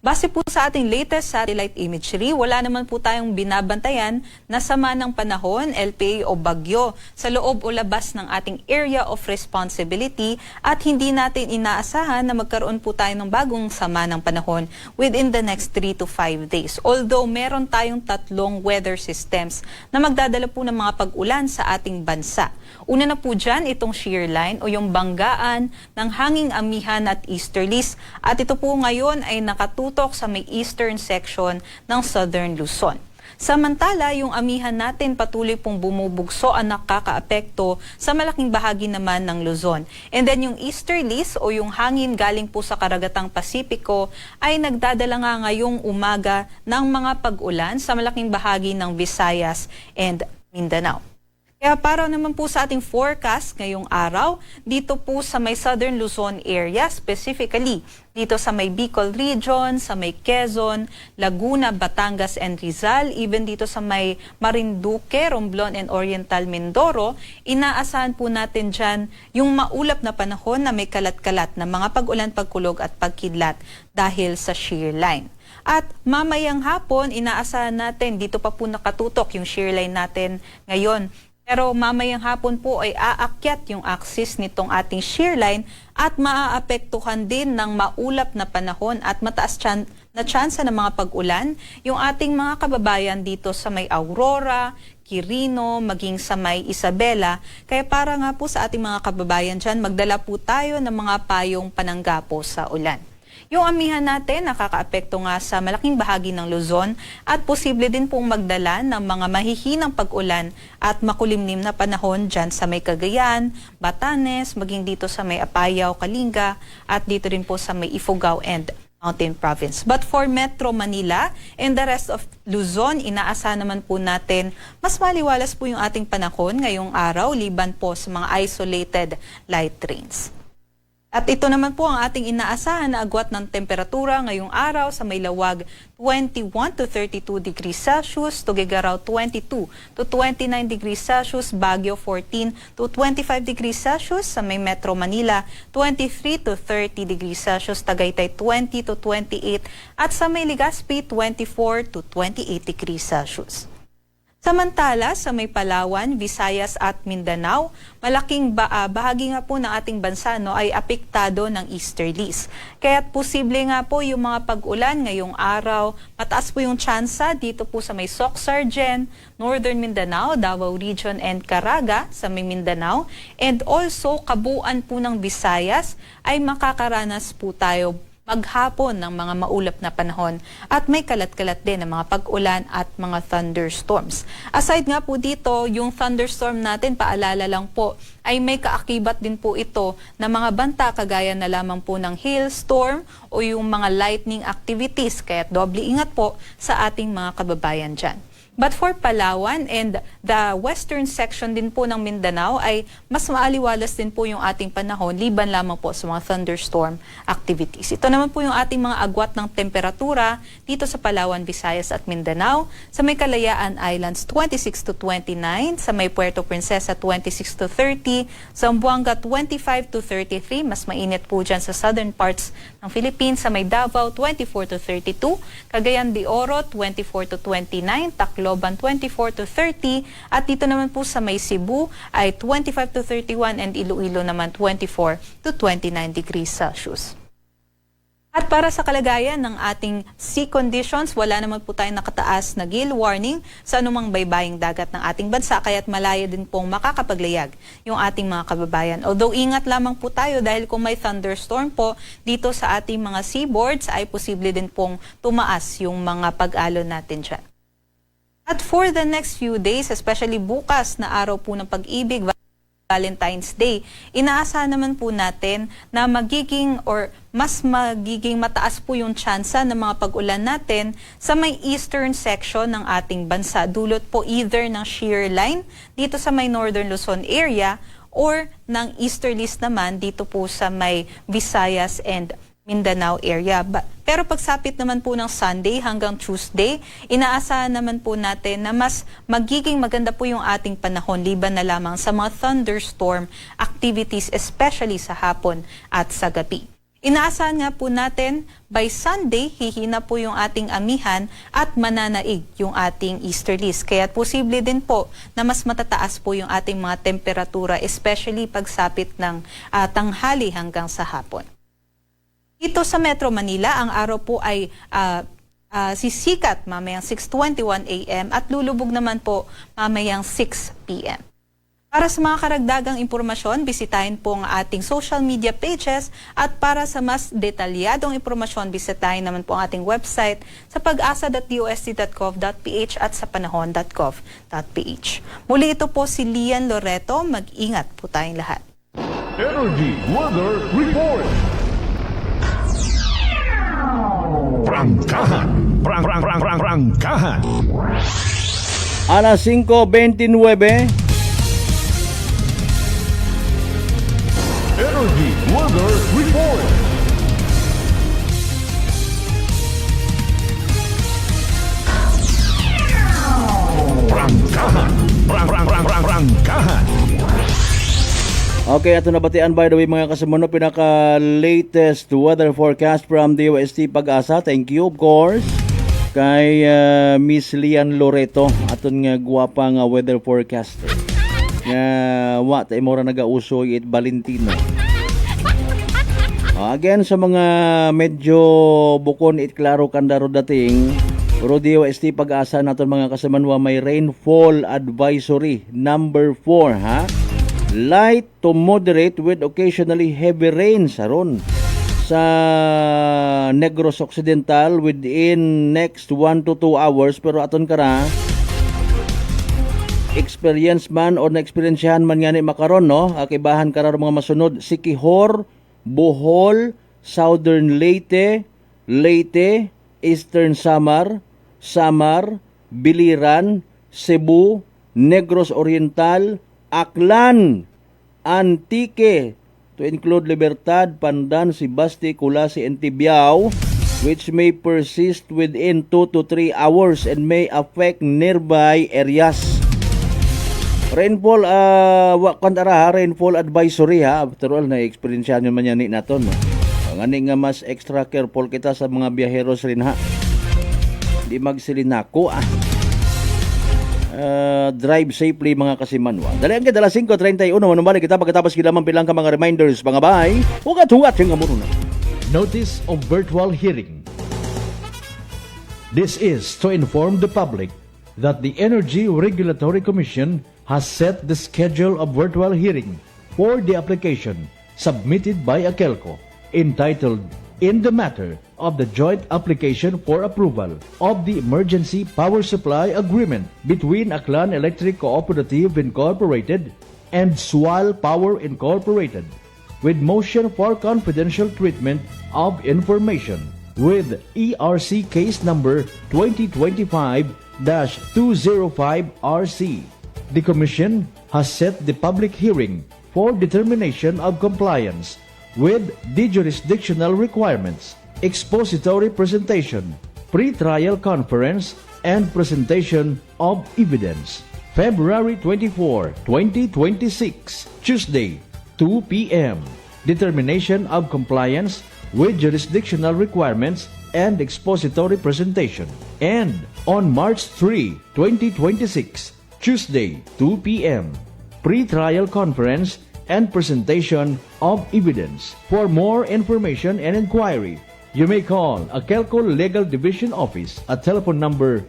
Base po sa ating latest satellite imagery, wala naman po tayong binabantayan na sama ng panahon, LPA o bagyo sa loob o labas ng ating area of responsibility at hindi natin inaasahan na magkaroon po tayo ng bagong sama ng panahon within the next 3 to 5 days. Although meron tayong 3 weather systems na magdadala po ng mga pag-ulan sa ating bansa. Una na po dyan itong shear line o yung banggaan ng hanging amihan at easterlies at ito po ngayon ay nakatutok sa may eastern section ng southern Luzon. Samantala, yung amihan natin patuloy pong bumubugso ang nakakaapekto sa malaking bahagi naman ng Luzon. And then yung easterlies o yung hangin galing po sa karagatang Pasipiko ay nagdadala nga ngayong umaga ng mga pag-ulan sa malaking bahagi ng Visayas and Mindanao. Kaya para naman po sa ating forecast ngayong araw, dito po sa may Southern Luzon area, specifically dito sa may Bicol region, sa may Quezon, Laguna, Batangas and Rizal, even dito sa may Marinduque, Romblon and Oriental Mindoro, inaasahan po natin dyan yung maulap na panahon na may kalat-kalat na mga pag-ulan, pagkulog at pagkidlat dahil sa shear line. At mamayang hapon, inaasahan natin, dito pa po nakatutok yung shear line natin ngayon. Pero mamayang hapon po ay aakyat yung axis nitong ating shear line at maaapektuhan din ng maulap na panahon at mataas na tsansa ng mga pag-ulan yung ating mga kababayan dito sa may Aurora, Quirino, maging sa may Isabela. Kaya para nga po sa ating mga kababayan dyan, magdala po tayo ng mga payong panangga po sa ulan. Yung amihan natin nakakaapekto nga sa malaking bahagi ng Luzon at posible din pong magdala ng mga mahihinang pag-ulan at makulimlim na panahon dyan sa may Cagayan, Batanes, maging dito sa may Apayao, Kalinga at dito rin po sa may Ifugao and Mountain Province. But for Metro Manila and the rest of Luzon, inaasahan naman po natin mas maliwalas po yung ating panahon ngayong araw liban po sa mga isolated light rains. At ito naman po ang ating inaasahan na agwat ng temperatura ngayong araw sa may Lawag 21 to 32 degrees Celsius, Tuguegarao 22 to 29 degrees Celsius, Baguio 14 to 25 degrees Celsius, sa may Metro Manila 23 to 30 degrees Celsius, Tagaytay 20 to 28 at sa may Legazpi 24 to 28 degrees Celsius. Samantala, sa may Palawan, Visayas at Mindanao, malaking bahagi nga po ng ating bansa ay apektado ng easterlies. Kaya't posible nga po yung mga pag-ulan ngayong araw, mataas po yung tsansa dito po sa may Soc-Sargen, Northern Mindanao, Davao Region and Caraga sa may Mindanao, and also kabuuan po ng Visayas ay makakaranas po tayo maghapon ng mga maulap na panahon at may kalat-kalat din ng mga pag-ulan at mga thunderstorms. Aside nga po dito, yung thunderstorm natin, paalala lang po, ay may kaakibat din po ito na mga banta kagaya na lamang po ng hailstorm o yung mga lightning activities. Kaya doble ingat po sa ating mga kababayan dyan. But for Palawan and the western section din po ng Mindanao ay mas maaliwalas din po yung ating panahon liban lamang po sa mga thunderstorm activities. Ito naman po yung ating mga agwat ng temperatura dito sa Palawan, Visayas at Mindanao. Sa may Kalayaan Islands 26 to 29, sa may Puerto Princesa 26 to 30, Zamboanga 25 to 33, mas mainit po dyan sa southern parts ng Philippines, sa may Davao 24 to 32, Cagayan de Oro 24 to 29, Tacloban 24 to 30 at dito naman po sa may Cebu ay 25 to 31 and Iloilo naman 24 to 29 degrees Celsius. At para sa kalagayan ng ating sea conditions, wala naman po tayong nakataas na gale warning sa anumang baybaying dagat ng ating bansa, kaya't malaya din pong makakapaglayag yung ating mga kababayan. Although ingat lamang po tayo dahil kung may thunderstorm po dito sa ating mga seaboards ay posible din pong tumaas yung mga pag-alon natin dyan. At for the next few days, especially bukas na araw po ng pag-ibig, Valentine's Day, inaasahan naman po natin na mas magiging mataas po yung tsansa ng mga pag-ulan natin sa may eastern section ng ating bansa. Dulot po either ng shear line dito sa may northern Luzon area or ng easterlies naman dito po sa may Visayas and Mindanao area. Pero pagsapit naman po ng Sunday hanggang Tuesday, inaasahan naman po natin na mas magiging maganda po yung ating panahon liban na lamang sa mga thunderstorm activities, especially sa hapon at sa gabi. Inaasahan nga po natin, by Sunday, hihina po yung ating amihan at mananaig yung ating easterlies. Kaya posible din po na mas matataas po yung ating mga temperatura, especially pagsapit ng tanghali hanggang sa hapon. Ito sa Metro Manila, ang araw po ay sisikat mamayang 6:21 a.m. at lulubog naman po mamayang 6 p.m. Para sa mga karagdagang impormasyon, bisitahin po ang ating social media pages at para sa mas detalyadong impormasyon, bisitahin naman po ang ating website sa pag-asa.dost.gov.ph at sa panahon.gov.ph. Muli ito po si Lian Loreto. Mag-ingat po tayong lahat. Energy Weather Report. Prangkahan. Prangkahan. Alas 5:29. Energy Weather Report. Prangkahan. Prangkahan. Okay, ato nabatian by the way mga kasumuno, pinaka-latest weather forecast from DOST Pag-asa. Thank you of course kay Miss Lian Loreto, aton nga gwapa nga weather forecaster. Nga wa tay mora nagauso it Valentino. Again sa mga medyo bukon it klaro kandaro dating Rodeo ST Pag-asa naton mga kasamanwa, may rainfall advisory number 4 ha. Light to moderate with occasionally heavy rain saron sa Negros Occidental within next 1 to 2 hours, pero aton kara experience man o na-experiensyahan man nga ni makaron no, akibahan karar mga masunod: Siquijor, Bohol, Southern Leyte, Eastern Samar, Biliran, Cebu, Negros Oriental, Aklan, Antique, to include Libertad, Pandan, Sibasti, Culasi, and Tibiao, which may persist within 2 to 3 hours and may affect nearby areas. Rainfall rainfall advisory ha. After all, na-experience nyo man yan naton no? Ngani nga mas extra careful kita sa mga biyaheros rin ha. Di magsilinako drive safely mga kasimanwa. Dali ang kadala 5:31 manumali kita pagkatapos kilamang pilang ka mga reminders mga bay. Hugat-hugat yung amuro na. Notice of virtual hearing. This is to inform the public that the Energy Regulatory Commission has set the schedule of virtual hearing for the application submitted by Akelco entitled "In the Matter of the Joint Application for Approval of the Emergency Power Supply Agreement between Aklan Electric Cooperative Incorporated and Sual Power Incorporated, with motion for confidential treatment of information with ERC case number 2025-205RC. The Commission has set the public hearing for determination of compliance with the jurisdictional requirements, expository presentation, pre-trial conference, and presentation of evidence. February 24, 2026, Tuesday, 2 p.m. Determination of compliance with jurisdictional requirements and expository presentation. And on March 3, 2026, Tuesday, 2 p.m. Pre-trial conference and presentation of evidence. For more information and inquiry, you may call Akelco Legal Division Office at telephone number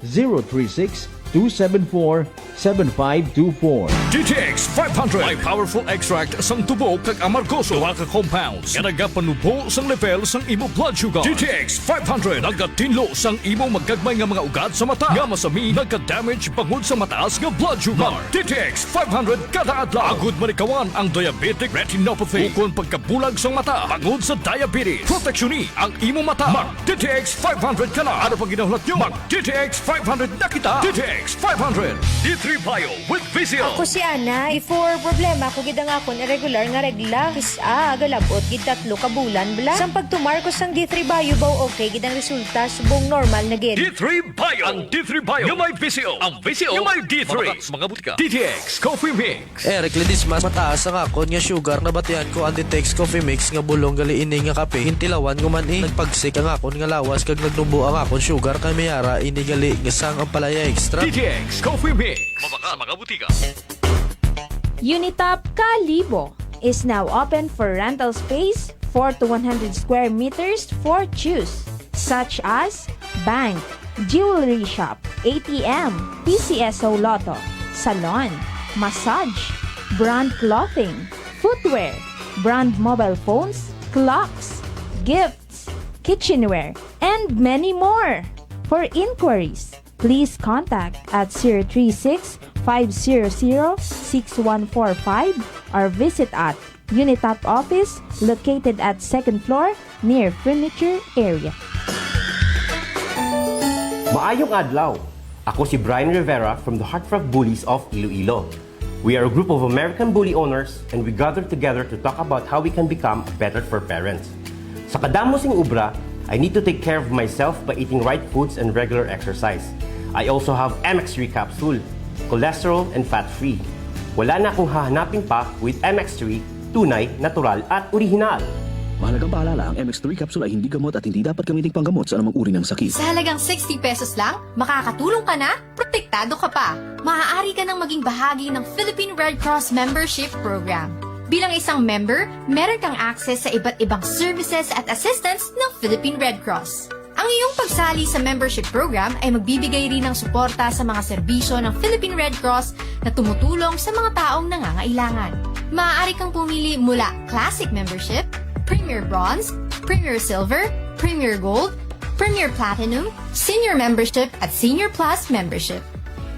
036-274-7524. DTX 500 may powerful extract sang tubo kag amargoso duha ka compounds nga nagapanubo sang level sang imo blood sugar. DTX 500 nagatinlo sang imo magagmay nga mga ugat sa mata nga masami nagka-damage bangod sa mataas nga blood sugar. DTX 500 kada adlaw agud manikawan ang diabetic retinopathy ukon pagkabulag sang mata bangod sa diabetes. Proteksyon ang imo mata. Mag DTX 500 kana. Ano pang ginahulot nyo? Mag DTX 500 na kita. DTX DTX 500, D3 Bio with Vizio. Ako si Ana, before problema ko gid ang akon irregular nga regla. Kisa galabot gid 3 ka bulan bla. Sang pagtumar ko sang D3 Bio baw okay gid ang resulta subong normal na gid. D3 Bio. Ang D3 Bio yung may Vizio. Ang Vizio yung may D3. Mga butika. DTX Coffee Mix. Eric Lidis mas mataas ang akon nga sugar na batian ko ang DTX Coffee Mix nga bulong gali ini nga kape. Hintilawan ko man nagpagsik ang akon nga lawas kag nagdumbo ang akon sugar kay mayara ini gali nga sang ang palaya extra. DTX Coffee Mix. Mabaka mga butika. Unitop Kalibo is now open for rental space 4 to 100 square meters for choose, such as bank, jewelry shop, ATM, PCSO Lotto, salon, massage, brand clothing, footwear, brand mobile phones, clocks, gifts, kitchenware, and many more. For inquiries, please contact at 036-500-6145 or visit at Unitop office located at 2nd floor near furniture area. Maayong adlaw! Ako si Brian Rivera from the Heartfelt Bullies of Iloilo. We are a group of American bully owners and we gather together to talk about how we can become better for parents. Sa kadamosing ubra, I need to take care of myself by eating right foods and regular exercise. I also have MX3 capsule, cholesterol and fat-free. Wala na akong hahanapin pa with MX3, tunay, natural at orihinal. Mahalagang paalala, ang MX3 capsule ay hindi gamot at hindi dapat gamitin panggamot sa anumang uri ng sakit. Sa halagang 60 pesos lang, makakatulong ka na, protektado ka pa. Maaari ka nang maging bahagi ng Philippine Red Cross Membership Program. Bilang isang member, meron kang access sa iba't ibang services at assistance ng Philippine Red Cross. Ang iyong pagsali sa membership program ay magbibigay rin ng suporta sa mga serbisyo ng Philippine Red Cross na tumutulong sa mga taong nangangailangan. Maaari kang pumili mula Classic Membership, Premier Bronze, Premier Silver, Premier Gold, Premier Platinum, Senior Membership at Senior Plus Membership.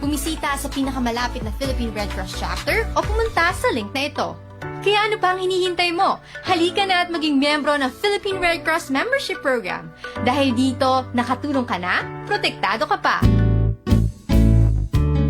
Bumisita sa pinakamalapit na Philippine Red Cross chapter o pumunta sa link na ito. Kaya ano pa ang hinihintay mo? Halika na at maging miyembro ng Philippine Red Cross Membership Program. Dahil dito, nakatulong ka na, protektado ka pa.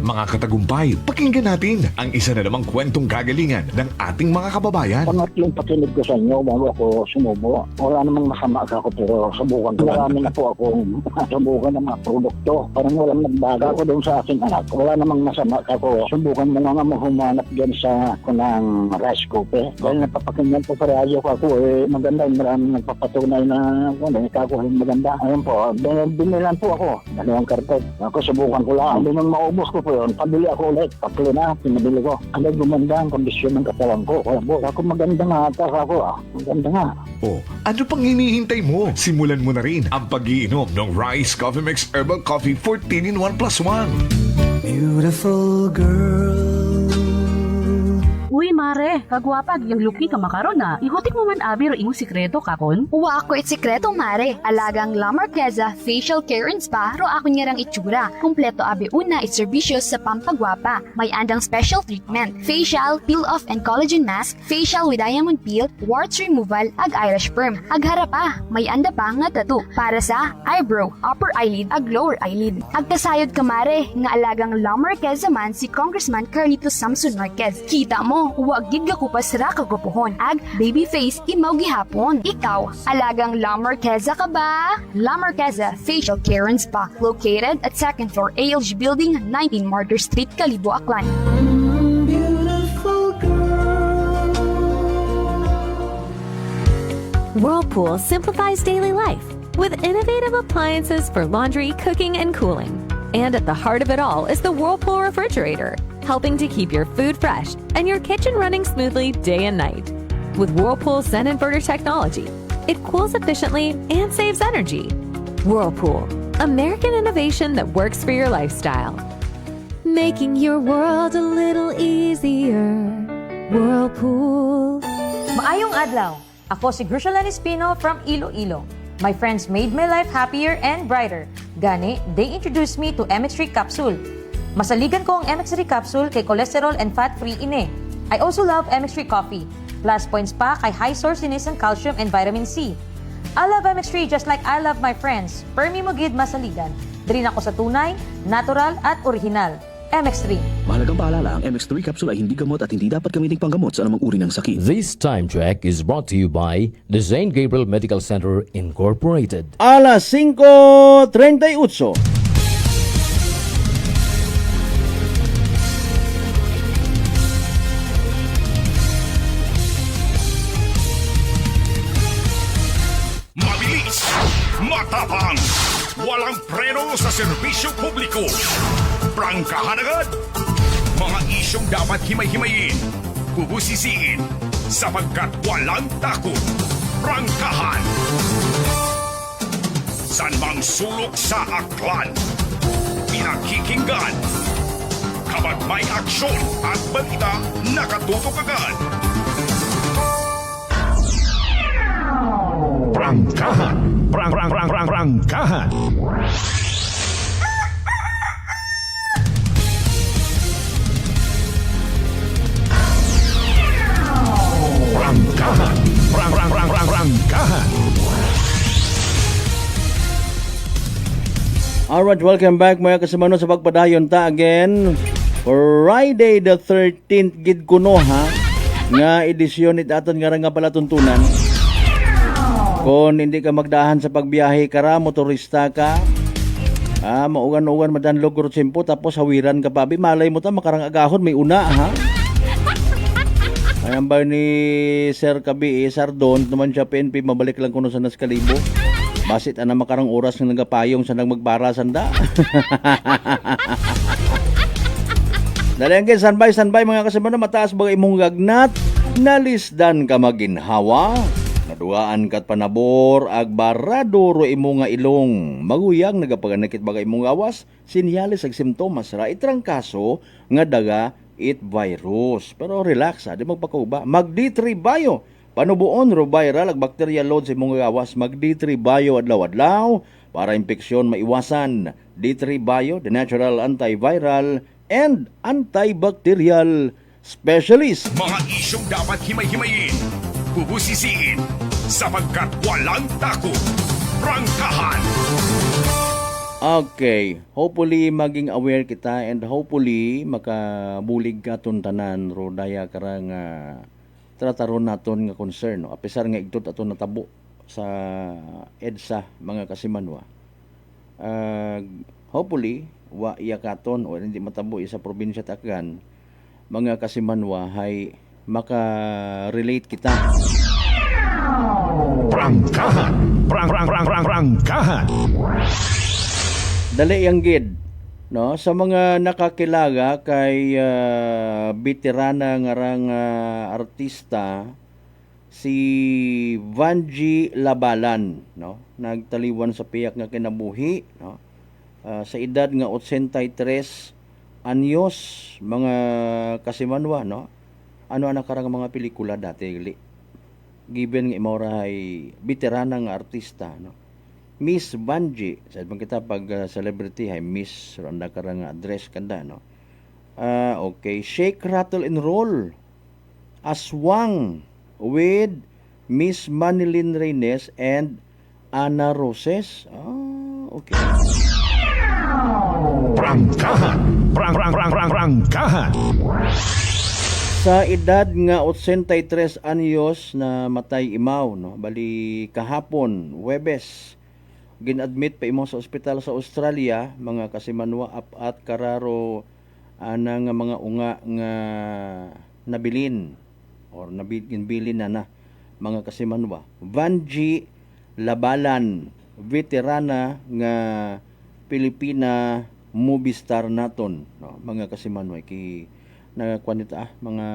Mga katagumpay, pakinggan natin ang isa na namang kwentong kagalingan ng ating mga kababayan. Pangatlong pakinig ko sa inyo bago ako sumubo. Wala namang masama ako pero subukan ko. Marami na po akong subukan ng mga produkto. Parang walang nagbaga ako doon sa aking anak. Wala namang masama ako. Subukan mo nga humanap dyan sa kunang rice cooker. Dahil napapakinggan ko sa radyo ko ako maganda. Maraming nagpapatunay na kakuhin maganda. Ayun po, binilan po ako. Dalawang karton. Ako subukan ko lang. Hindi nang maubos ko po yun, pabili ako ulit. Tatlo na, pinabili ko. Ano gumanda ang kondisyon ng katawan ko. Kaya po, ako maganda nga ata ako. Maganda nga. Oh, ano pang hinihintay mo? Simulan mo na rin ang pag-iinom ng Rice Coffee Mix Herbal Coffee 14 in 1 plus 1. Beautiful girl. Uy, mare, kagwapag yung luki ka makaron na. Ihutik mo man abi ro imong sikreto kakon. Uwa ako it sikreto, mare. Alagang La Marqueza Facial Care and Spa ro ako niyarang itsura. Kompleto abi una it serbisyos sa pampagwapa. May andang special treatment. Facial, peel-off and collagen mask, facial with diamond peel, warts removal, ag eyelash perm. Ag harapa, may anda pa nga tattoo. Para sa eyebrow, upper eyelid, ag lower eyelid. Ag kasayod ka, mare, nga alagang La Marqueza man si Congressman Carlito Samson Marquez. Kita mo, huwag gid ka kupas ra kagupuhon. Ag baby face imaw gihapon. Ikaw, alagang La Marqueza ka ba? La Marqueza Facial Care and Spa, located at 2nd floor ALG Building, 19 Martyr Street, Kalibo, Aklan. Whirlpool simplifies daily life with innovative appliances for laundry, cooking, and cooling. And at the heart of it all is the Whirlpool refrigerator, helping to keep your food fresh and your kitchen running smoothly day and night. With Whirlpool's Zen inverter technology, it cools efficiently and saves energy. Whirlpool, American innovation that works for your lifestyle. Making your world a little easier. Whirlpool. Maayong adlaw! Ako si Grushalan Espino from Iloilo. My friends made my life happier and brighter. Gani, they introduced me to MX3 capsule. Masaligan ko ang MX3 capsule kay cholesterol and fat-free ine. I also love MX3 coffee. Plus points pa kay high sourciness ng calcium and vitamin C. I love MX3 just like I love my friends. Permi mo gid masaligan. Diri na ko sa tunay, natural at original. MX3. Mahalagang paalala, ang MX3 capsule ay hindi gamot at hindi dapat gamitin panggamot sa anumang uri ng sakit. This time check is brought to you by the St. Gabriel Medical Center Incorporated. Alas 5:38. Mabilis, matapang, walang preno sa serbisyo publiko. Prangkahan agad. Mga isyong dapat himay-himayin, bubusisiin, sapagkat walang takot. Prangkahan. San mang sulok sa aklan, pinakikinggan. Kapag may aksyon at balita, nakatutok agad. Prangkahan. Prangkahan. Prangkahan. Prangkahan. Alright, welcome back mga kasamano sa pagpadayon ta again. Friday the 13th gid kuno ha nga edisyon it aton nga nga palatuntunan. Kung hindi ka magdahan sa pagbiyahe kara, motorista ka, maugan-ugan madanlog guro tsempo tapos hawiran ka pa. Malay mo ta makarang agahon may una ha. Ayan ba ni Sir Kabi, Sardon, naman siya PNP, mabalik lang kuno sa Naskalibo. Basit ana makarang oras nga nagapayong sa nagmagbara sanda. Dalengke, standby mga kasamano, mataas bagay imong gagnat, nalisdan ka maginhawa. Naduaan kat panabor ag barado ro imo nga ilong. Maguyang nagapaganakit bagay imong gawas, sinyalis ag simptomas ra itrangkaso nga daga it virus. Pero relax, di magpakauba. Mag D3 Bio. Panubuon ro viral ag bacterial load sa imong gawas. Mag D3 Bio adlaw-adlaw para impeksyon maiwasan. D3 Bio, the natural antiviral and antibacterial specialist. Mga isyong dapat himay-himayin, bubusisiin, sapagkat walang takot. Prangkahan. Okay, hopefully maging aware kita and hopefully makabulig ka tuntanan ro daya karang trataron naton nga concern no. Apisar nga igtot aton natabo sa EDSA mga kasimanwa. Hopefully wa iya katon o hindi matabo sa probinsya Tacgan mga kasimanwa hay maka-relate kita. Prangkahan. Prangkahan. Dali yang gid no sa mga nakakilaga kay veterana ngarang artista si Vanji Labalan no nagtaliwan sa piyak nga kinabuhi no sa edad nga 83 anyos mga kasimanwa no ano ana karang mga pelikula dati given nga imora ay veterana nga artista no Miss Vanji, sa ibang kita pag celebrity hay Miss randa karang address kanda no. Okay, Shake Rattle and Roll Aswang with Miss Manilyn Reynes and Ana Roses. Okay. Prangkahan. Prangkahan. Sa edad nga 83 anyos na matay imaw no, bali kahapon Huwebes ginadmit pa imo sa ospital sa Australia mga kasimanwa at kararo ana nga mga unga nga nabilin or nabilin na mga kasimanwa. Vanji Labalan, veterana nga Pilipina movie star naton no, mga kasimanwa ki nagkwanita mga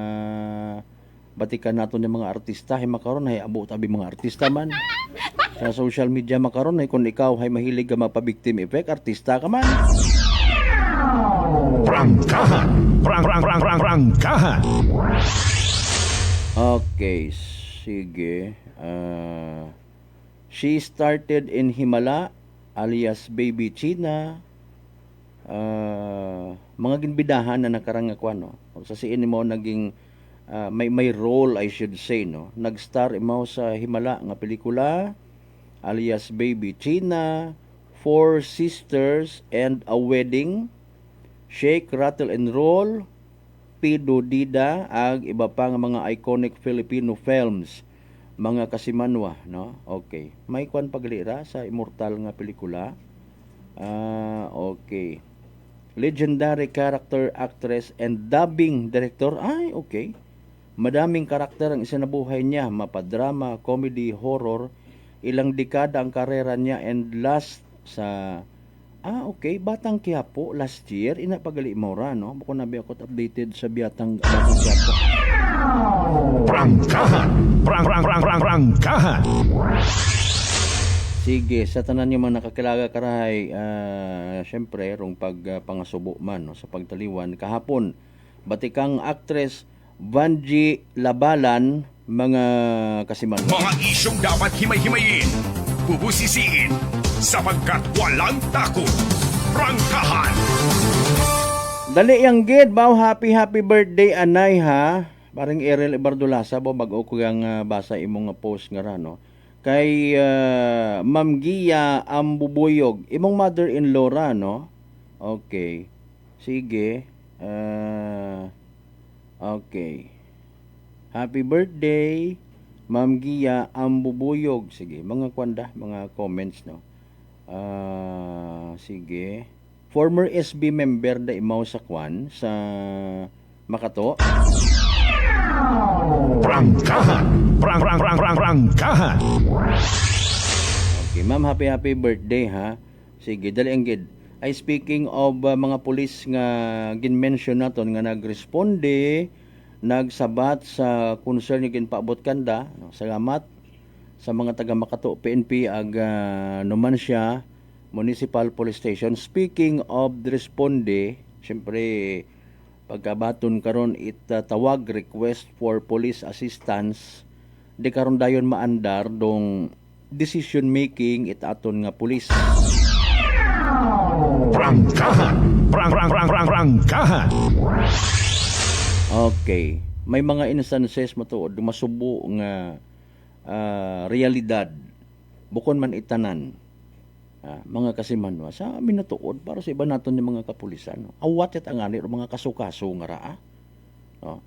batikan naton ng mga artista hay makaron hay abo tabi mga artista man sa social media makaron hay kung ikaw hay mahilig ka mapa-victim effect artista ka man. Prangkahan. Prangkahan. Okay, sige. She started in Himala alias Baby China. Mga ginbidahan na nakarang kwan no. Sa siin mo naging may role I should say no. Nag-star imo sa Himala nga pelikula alias Baby China, Four Sisters and a Wedding, Shake, Rattle and Roll, Pido Dida, ag iba pa nga mga iconic Filipino films, mga kasimanwa, no? Okay. May kwan paglira sa immortal nga pelikula. Okay. Legendary character, actress, and dubbing director. Ay, okay. Madaming karakter ang isinabuhay niya. Mapadrama, comedy, horror. Ilang dekada ang karera niya and last sa... okay. Batang Quiapo last year. Ina pagali mora, no? Bako na ba ako updated sa Batang Quiapo. Prangkahan! Prangkahan! Sige, sa tanan niyo man nakakilaga karahay, syempre, rong pagpangasubo man, no, sa pagtaliwan. Kahapon, batikang actress Vanji Labalan, mga kasiman. Mga isyong dapat himay-himayin, bubusisiin, sapagkat walang takot. Prangkahan! Dali yang gid, baw happy birthday anay ha. Parang Ariel Ibardulasa, bo bago ko yang basa imong post nga ra, no. Kay Ma'am Gia Ambubuyog, imong mother-in-law ra, no? Okay. Sige. Okay. Happy birthday, Ma'am Gia Ambubuyog. Sige, mga kwanda, mga comments, no? Sige. Former SB member da imaw sa kwan sa Makato. Prangkahan! Prangkahan! Okay, ma'am, happy birthday ha. Sige, dali ang gid. Ay speaking of mga pulis nga gin-mention naton nga nagresponde, nagsabat sa concern nga ginpaabot kanda, no, salamat sa mga taga Makato PNP ag Numancia Municipal Police Station. Speaking of responde, syempre pagkabaton karon itatawag request for police assistance, di karon dayon maandar dong decision making itaton nga pulis. Prangkahan! Prangkahan! Okay, may mga instances matuod masubo nga realidad bukon man itanan. Mga kasimanwa sa amin natuod para sa iba naton yung mga kapulisan, no? Awat at angani o mga kasukaso nga raa, no?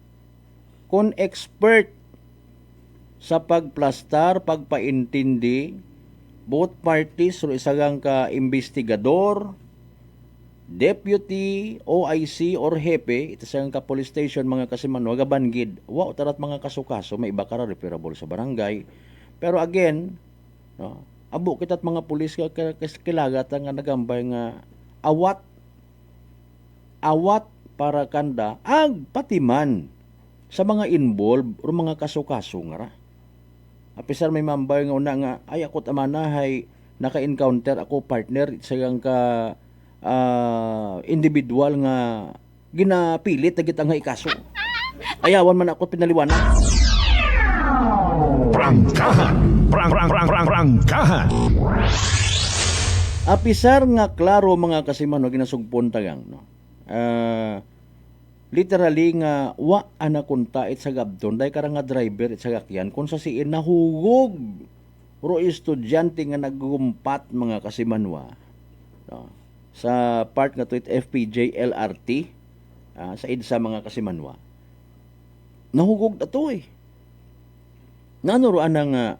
Kung expert sa pagplastar, pagpaintindi, both parties o isagang ka investigador, deputy, OIC or hepe, itasagang ka police station, mga kasimanwa, gabanggid, wow, tarat mga kasukaso, may iba kara referable sa barangay. Pero again, no, abo kita't mga pulis kilagat nga nagambay nga awat para kanda ag patiman sa mga involved o mga kaso-kaso nga ra. Apisar may mambay nga una nga ay ako tamanahay naka-encounter ako partner sa ka individual nga ginapilit tagit ang ikaso. Ayawan man ako pinaliwanan. Prangkahan! Prangkahan! Apisar nga klaro mga kasiman ginasugpon tagang, no. Literally nga wa anakunta it sa gabton day karang nga driver it sa gakyan kung sa siin nahugog ro estudyante nga naggumpat mga kasimanwa, no, sa part nga to it FPJ LRT sa EDSA mga kasimanwa. Nahugog ato eh. Nanuroan nga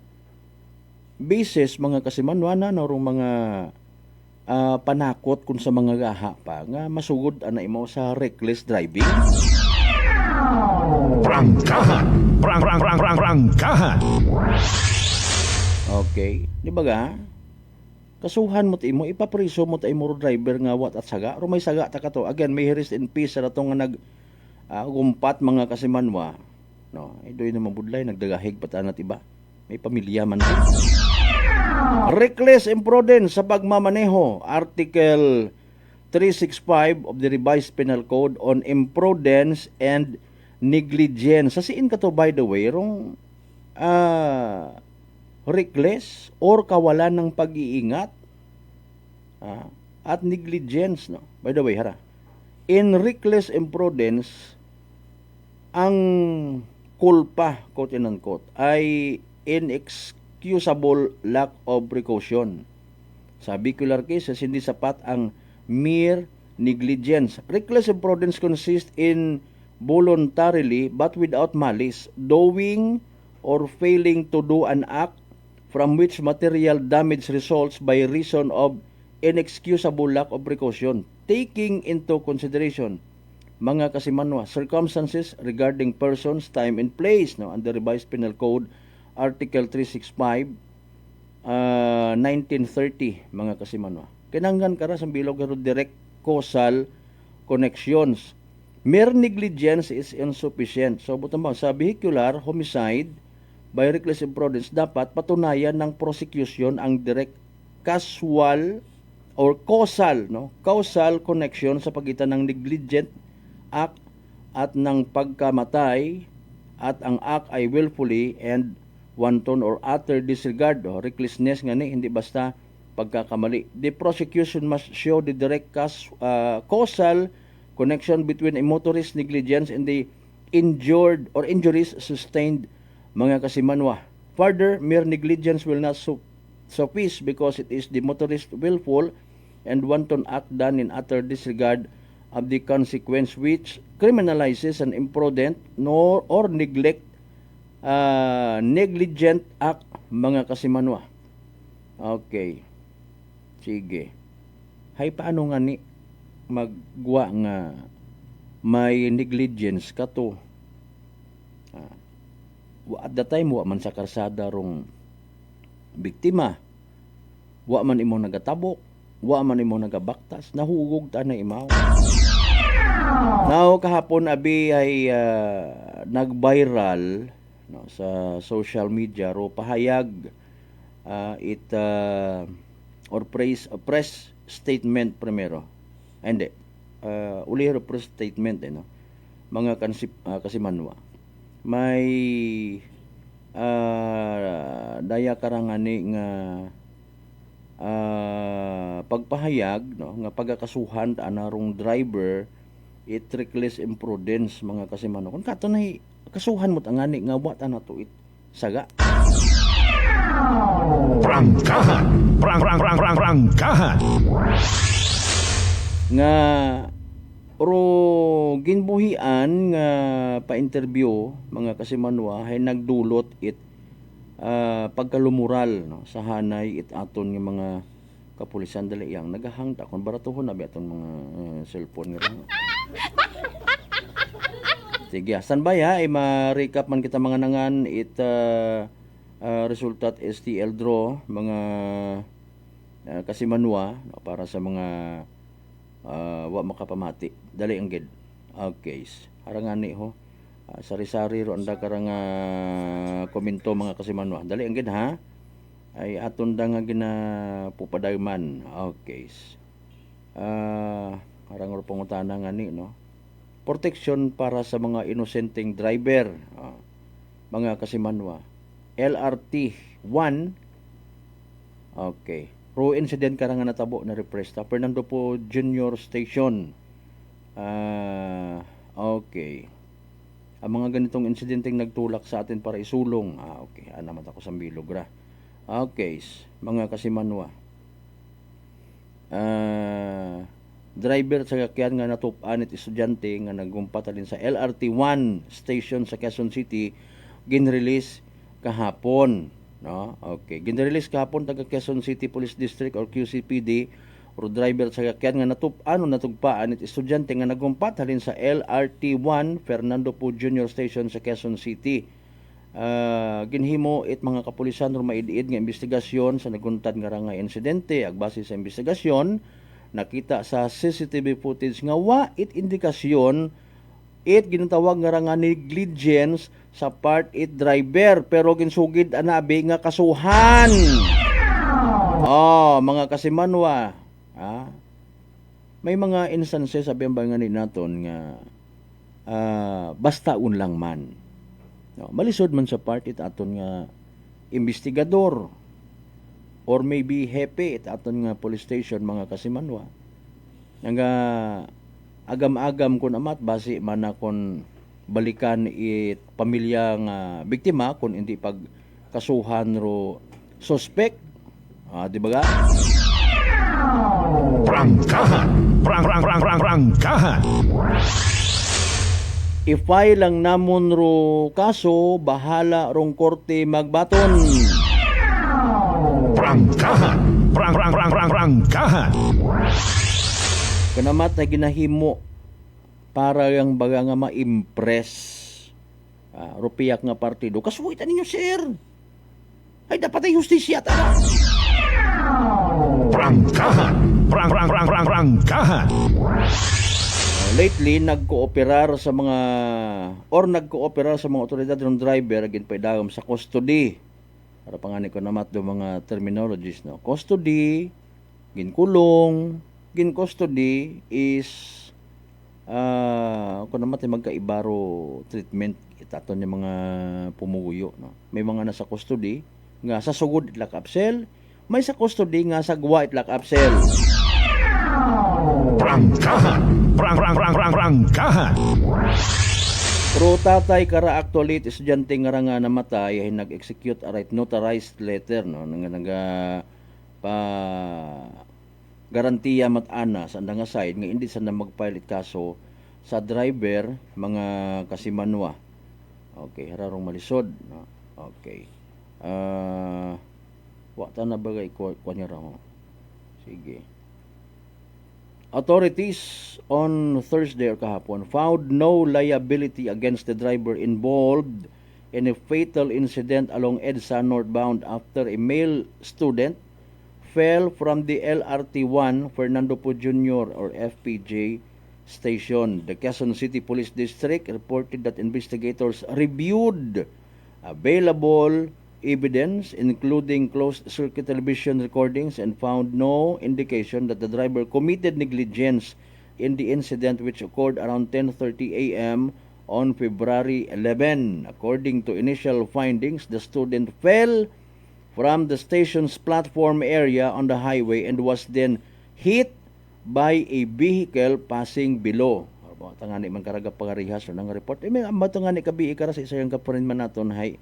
basis mga kasimanwa na narong mga panakot kung sa mga gaha pa nga masugod ana imo sa reckless driving. Prangkahan! Prangkahan! Okay, di ba ga? Kasuhan mo imo, ipapriso mo ta imo driver nga wat at saga. Ro may saga ta kato. Again, may rest in peace sa ratong nga gumpat mga kasimanwa. No, idoy na mabudlay nagdagahig patanat iba. May pamilya man. Reckless imprudence sa pagmamaneho, Article 365 of the Revised Penal Code on Imprudence and Negligence. Sa siin ka to, by the way, rong reckless or kawalan ng pag-iingat at negligence, no? By the way, hara. In reckless imprudence, ang kulpa, quote and unquote, ay inexcusable lack of precaution. Sa vehicular cases, hindi sapat ang mere negligence. Reckless imprudence consists in voluntarily but without malice doing or failing to do an act from which material damage results by reason of inexcusable lack of precaution, taking into consideration mga kasimanwa circumstances regarding persons, time and place, no, under revised penal code article 365 1930 mga kasimanwa. Kinanggan kara sa bilog garo direct causal connections. Mere negligence is insufficient. So butang ba sa vehicular homicide by reckless imprudence dapat patunayan ng prosecution ang direct causal or causal, no, causal connection sa pagitan ng negligent act at ng pagkamatay, at ang act ay willfully and wanton or utter disregard o recklessness nga ni, hindi basta pagkakamali. The prosecution must show the direct causal connection between a motorist negligence and the injured or injuries sustained mga kasimanwa. Further, mere negligence will not suffice because it is the motorist willful and wanton act done in utter disregard of the consequence which criminalizes an imprudent nor or negligent act mga kasimanwa. Okay. Sige. Hay paano nga ni magwa nga may negligence ka to? At the time wa man sa karsada rong biktima. Wa man imo nagatabok, wa man imo nagabaktas, nahugog ta na imaw. Now kahapon abi ay nag-viral, no, sa social media ro pahayag or press statement primero. Hindi. Uli ro press statement no. Mga kasimanwa. May daya karangani nga pagpahayag, no, nga pagakasuhan anarong driver it reckless imprudence mga kasimanwa. Kung kato na kasuhan mo't ang ani nga wata na to it saga. Prangkahan. Prangkahan. Nga ro ginbuhian nga pa-interview mga kasimanwa hay nagdulot it pagkalumural, no, sa hanay it aton nga mga kapulisan dali yang nagahangta kon baratuhon na aton mga cellphone nga. Sige, standby ha, ay ma-recap man kita mga nangan it resultat STL draw mga kasimanwa, no, para sa mga wa makapamati. Dali ang gid. Okay. Harangani ho. Sari-sari ro anda karang komento mga kasimanwa. Dali ang gid ha. Ay aton da nga ginapupadayman. Okay. Harang ro pangutana ngani, no. Protection para sa mga inosenteng driver, mga kasimanwa. LRT 1. Okay. Ro incident karang natabo na represta Fernando po Junior Station. Okay. Ang mga ganitong insidenteng nagtulak sa atin para isulong. Okay. Naman ako sa bilog ra. Okay. Mga kasimanwa. Driver sa kakyan nga natup-an it estudyante nga naggumpatalin sa LRT 1 station sa Quezon City ginrelease kahapon, no? Okay, ginrelease kahapon taga Quezon City Police District or QCPD or driver sa kakyan nga natup-an o natugpaan it estudyante nga naggumpatalin sa LRT 1 Fernando Po Junior Station sa Quezon City. Ginhimo it mga kapulisan ro maidiid nga investigasyon sa naguntad nga nga insidente. Agbase sa investigasyon nakita sa CCTV footage nga wa it indikasyon it ginatawag nga negligence sa part it driver pero ginsugid anabi nga kasuhan. Mga kasimanwa, may mga instances sabi ang bangani naton nga bastaon lang man, no, malisod man sa part it aton nga investigador or maybe hepe it aton nga police station mga kasimanwa nga agam-agam kun amat basi man kon balikan it pamilya nga biktima kun hindi pag kasuhan ro suspect, di ba ga? Prangkahan. Prangkahan. I-file lang namon ro kaso, bahala rong korte magbaton. Prangkahan. Prangkahan. Kanamat na ginahimo para yung baga nga ma-impress rupiyak nga partido. Kasuwitan ninyo, sir. Ay, dapat ay justisya ta. Prangkahan. Prangkahan. Lately, nagkooperar sa mga otoridad ng driver agin pa idagam sa custody. Para pangani ko namat do mga terminologies, no. Custody, ginkulong, custody is kung naman tayo magkaibaro treatment itaton yung mga pumuguyo, no? May mga nasa custody nga sa sugod itlak upsell, may sa custody nga sa gwa itlak upsell. Prangkahan. Prangkahan. Pero tatay kara actually estudyante nga nga namatay ay nag-execute a right notarized letter, no, nga pa garantiya mat-ana sa andang side nga hindi sa na mag-file it kaso sa driver mga kasimanwa. Okay, hararong malisod, no? Okay. Wa ta na bagay ko niya raw. Sige. Authorities on Thursday or kahapon found no liability against the driver involved in a fatal incident along EDSA northbound after a male student fell from the LRT1 Fernando Po Jr. or FPJ station. The Quezon City Police District reported that investigators reviewed available evidence including closed-circuit television recordings and found no indication that the driver committed negligence in the incident which occurred around 10:30 a.m. on February 11. According to initial findings, the student fell from the station's platform area on the highway and was then hit by a vehicle passing below. Tangani man karaga pagarihas ng report. May matangani kabi ikara sa isayang kapunin man naton hay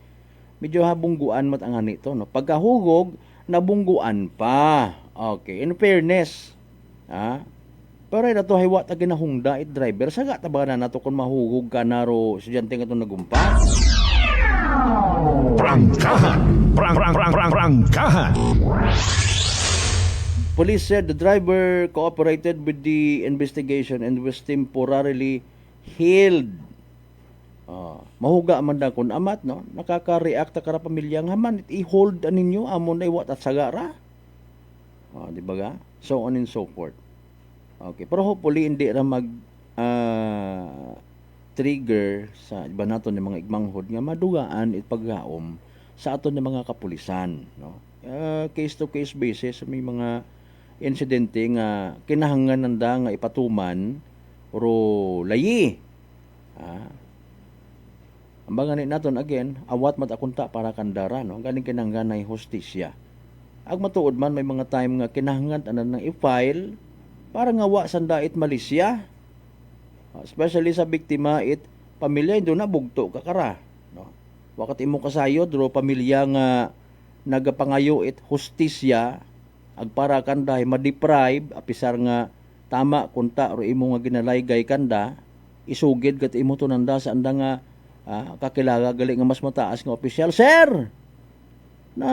medyo habungguan mat ang anito, no. Pagkahugog nabungguan pa. Okay, in fairness, pero ito hay wa ta ginahungda it driver saga ta ba na nato kun mahugog ka naro estudyante nga itong nagumpa. Prangkahan. Prangkahan. Police said the driver cooperated with the investigation and was temporarily held. Mahuga man da kun amat, no, nakaka-react ta kara pamilyang haman i-hold aninyo amon ay wat at sagara. Di ba ga? So on and so forth. Okay, pero hopefully hindi ra mag trigger sa iba naton ng mga igmanghod nga madugaan it paggaom sa aton ng mga kapulisan, no. Case to case basis may mga insidente nga kinahanglan nanda nga ipatuman ro layi. Ang bangani naton again, awat matakunta para kandara, no? Galing kinangganay hostisya. Ag matuod man may mga time nga kinahanglan anan nang i-file para nga wa sandait malisya. Especially sa biktima it pamilya do na bugto kakara, no? Wakat imo kasayod ro pamilya nga nagapangayo it hostisya ag para kanday ma-deprive apisar nga tama kunta ro imo nga ginalaygay kanda isugid kat imo to nanda sa anda nga kakilaga gali nga mas mataas nga opisyal. Sir, na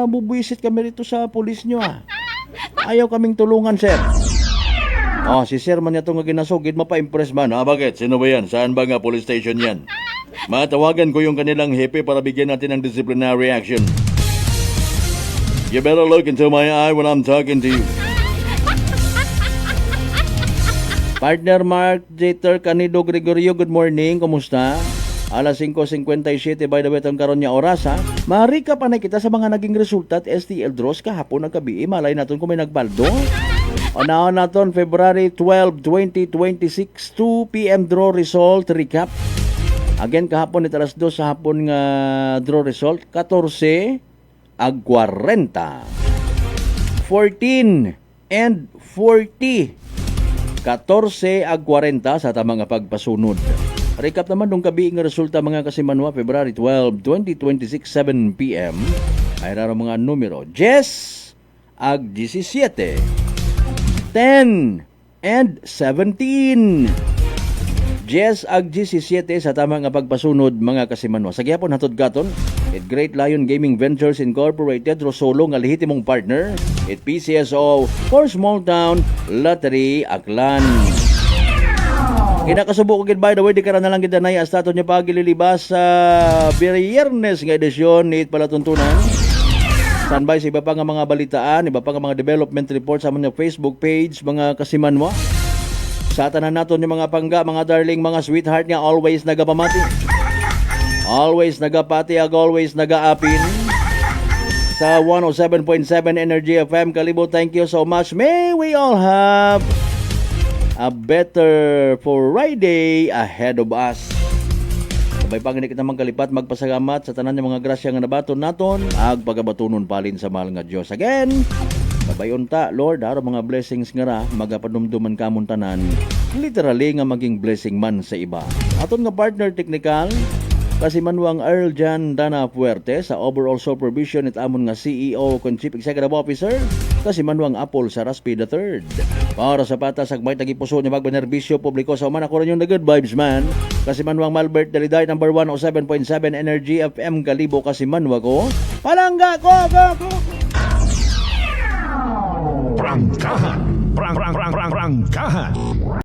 bubuisit kami rito sa pulis nyo ayaw kaming tulungan, sir. Si sir man yato nga ginasugid mapa-impress man. Bakit? Sino ba yan? Saan ba nga police station yan? Matawagan ko yung kanilang hepe para bigyan natin ng disciplinary action. You better look into my eye when I'm talking to you. Partner Mark Jeter Canido Gregorio, good morning. Kumusta? Alas 5:57 by the way itong karon niya oras, ha. Ma-recap na kita sa mga naging resulta at STL draws kahapon ng gabi. Malay naton kung may nagbaldo. Unaon naton February 12, 2026, 2 p.m. draw result recap. Again kahapon ni alas 2 sa hapon nga draw result 14 ag 40. 14 and 40. 14 ag 40 sa tamang pagpasunod. Recap naman nung gabi nga resulta mga kasimanwa February 12, 2026, 7 p.m. ay raro mga numero 10 ag 17. 10 and 17. Jess ag 17 sa tama nga pagpasunod mga kasimanwa. Sa gyapon hatod katon, it Great Lion Gaming Ventures Incorporated Rosolo nga lehitimong partner, it PCSO for Small Town Lottery Aklan. Kinakasubo ko gid by the way di kara na lang gid na astaton niya pagililibas sa Biyernes nga edisyon ni palatuntunan. Standby sa iba pa nga mga balitaan, iba pa nga mga development reports sa among Facebook page mga kasimanwa. Sa tanan naton yung mga pangga, mga darling, mga sweetheart nga always nagapamati. Always nagapati, always nagaapin. Sa 107.7 Energy FM Kalibo, thank you so much. May we all have a better Friday ahead of us. Sabay pang kita magkalipat, magpasalamat sa tanan ng mga grasya nga nabaton naton, ag pagabatunon palin sa mahal nga Dios. Again, sabayon ta, Lord, haro mga blessings nga ra, magapanumduman kamon tanan, literally nga maging blessing man sa iba. Aton nga partner technical, kasi manuang Earl Jan Dana Fuerte sa overall supervision it amon nga CEO kon Chief Executive Officer, kasi manuang Apple sa Raspi III. Para sa patas agmay tagipuso niya magbenerbisyo publiko sa man ako rin yung the good vibes man. Kasi manuang Malbert Daliday number 107.7 Energy FM Kalibo kasi manwa ko. Palangga ko. Prangkahan. Prangkahan.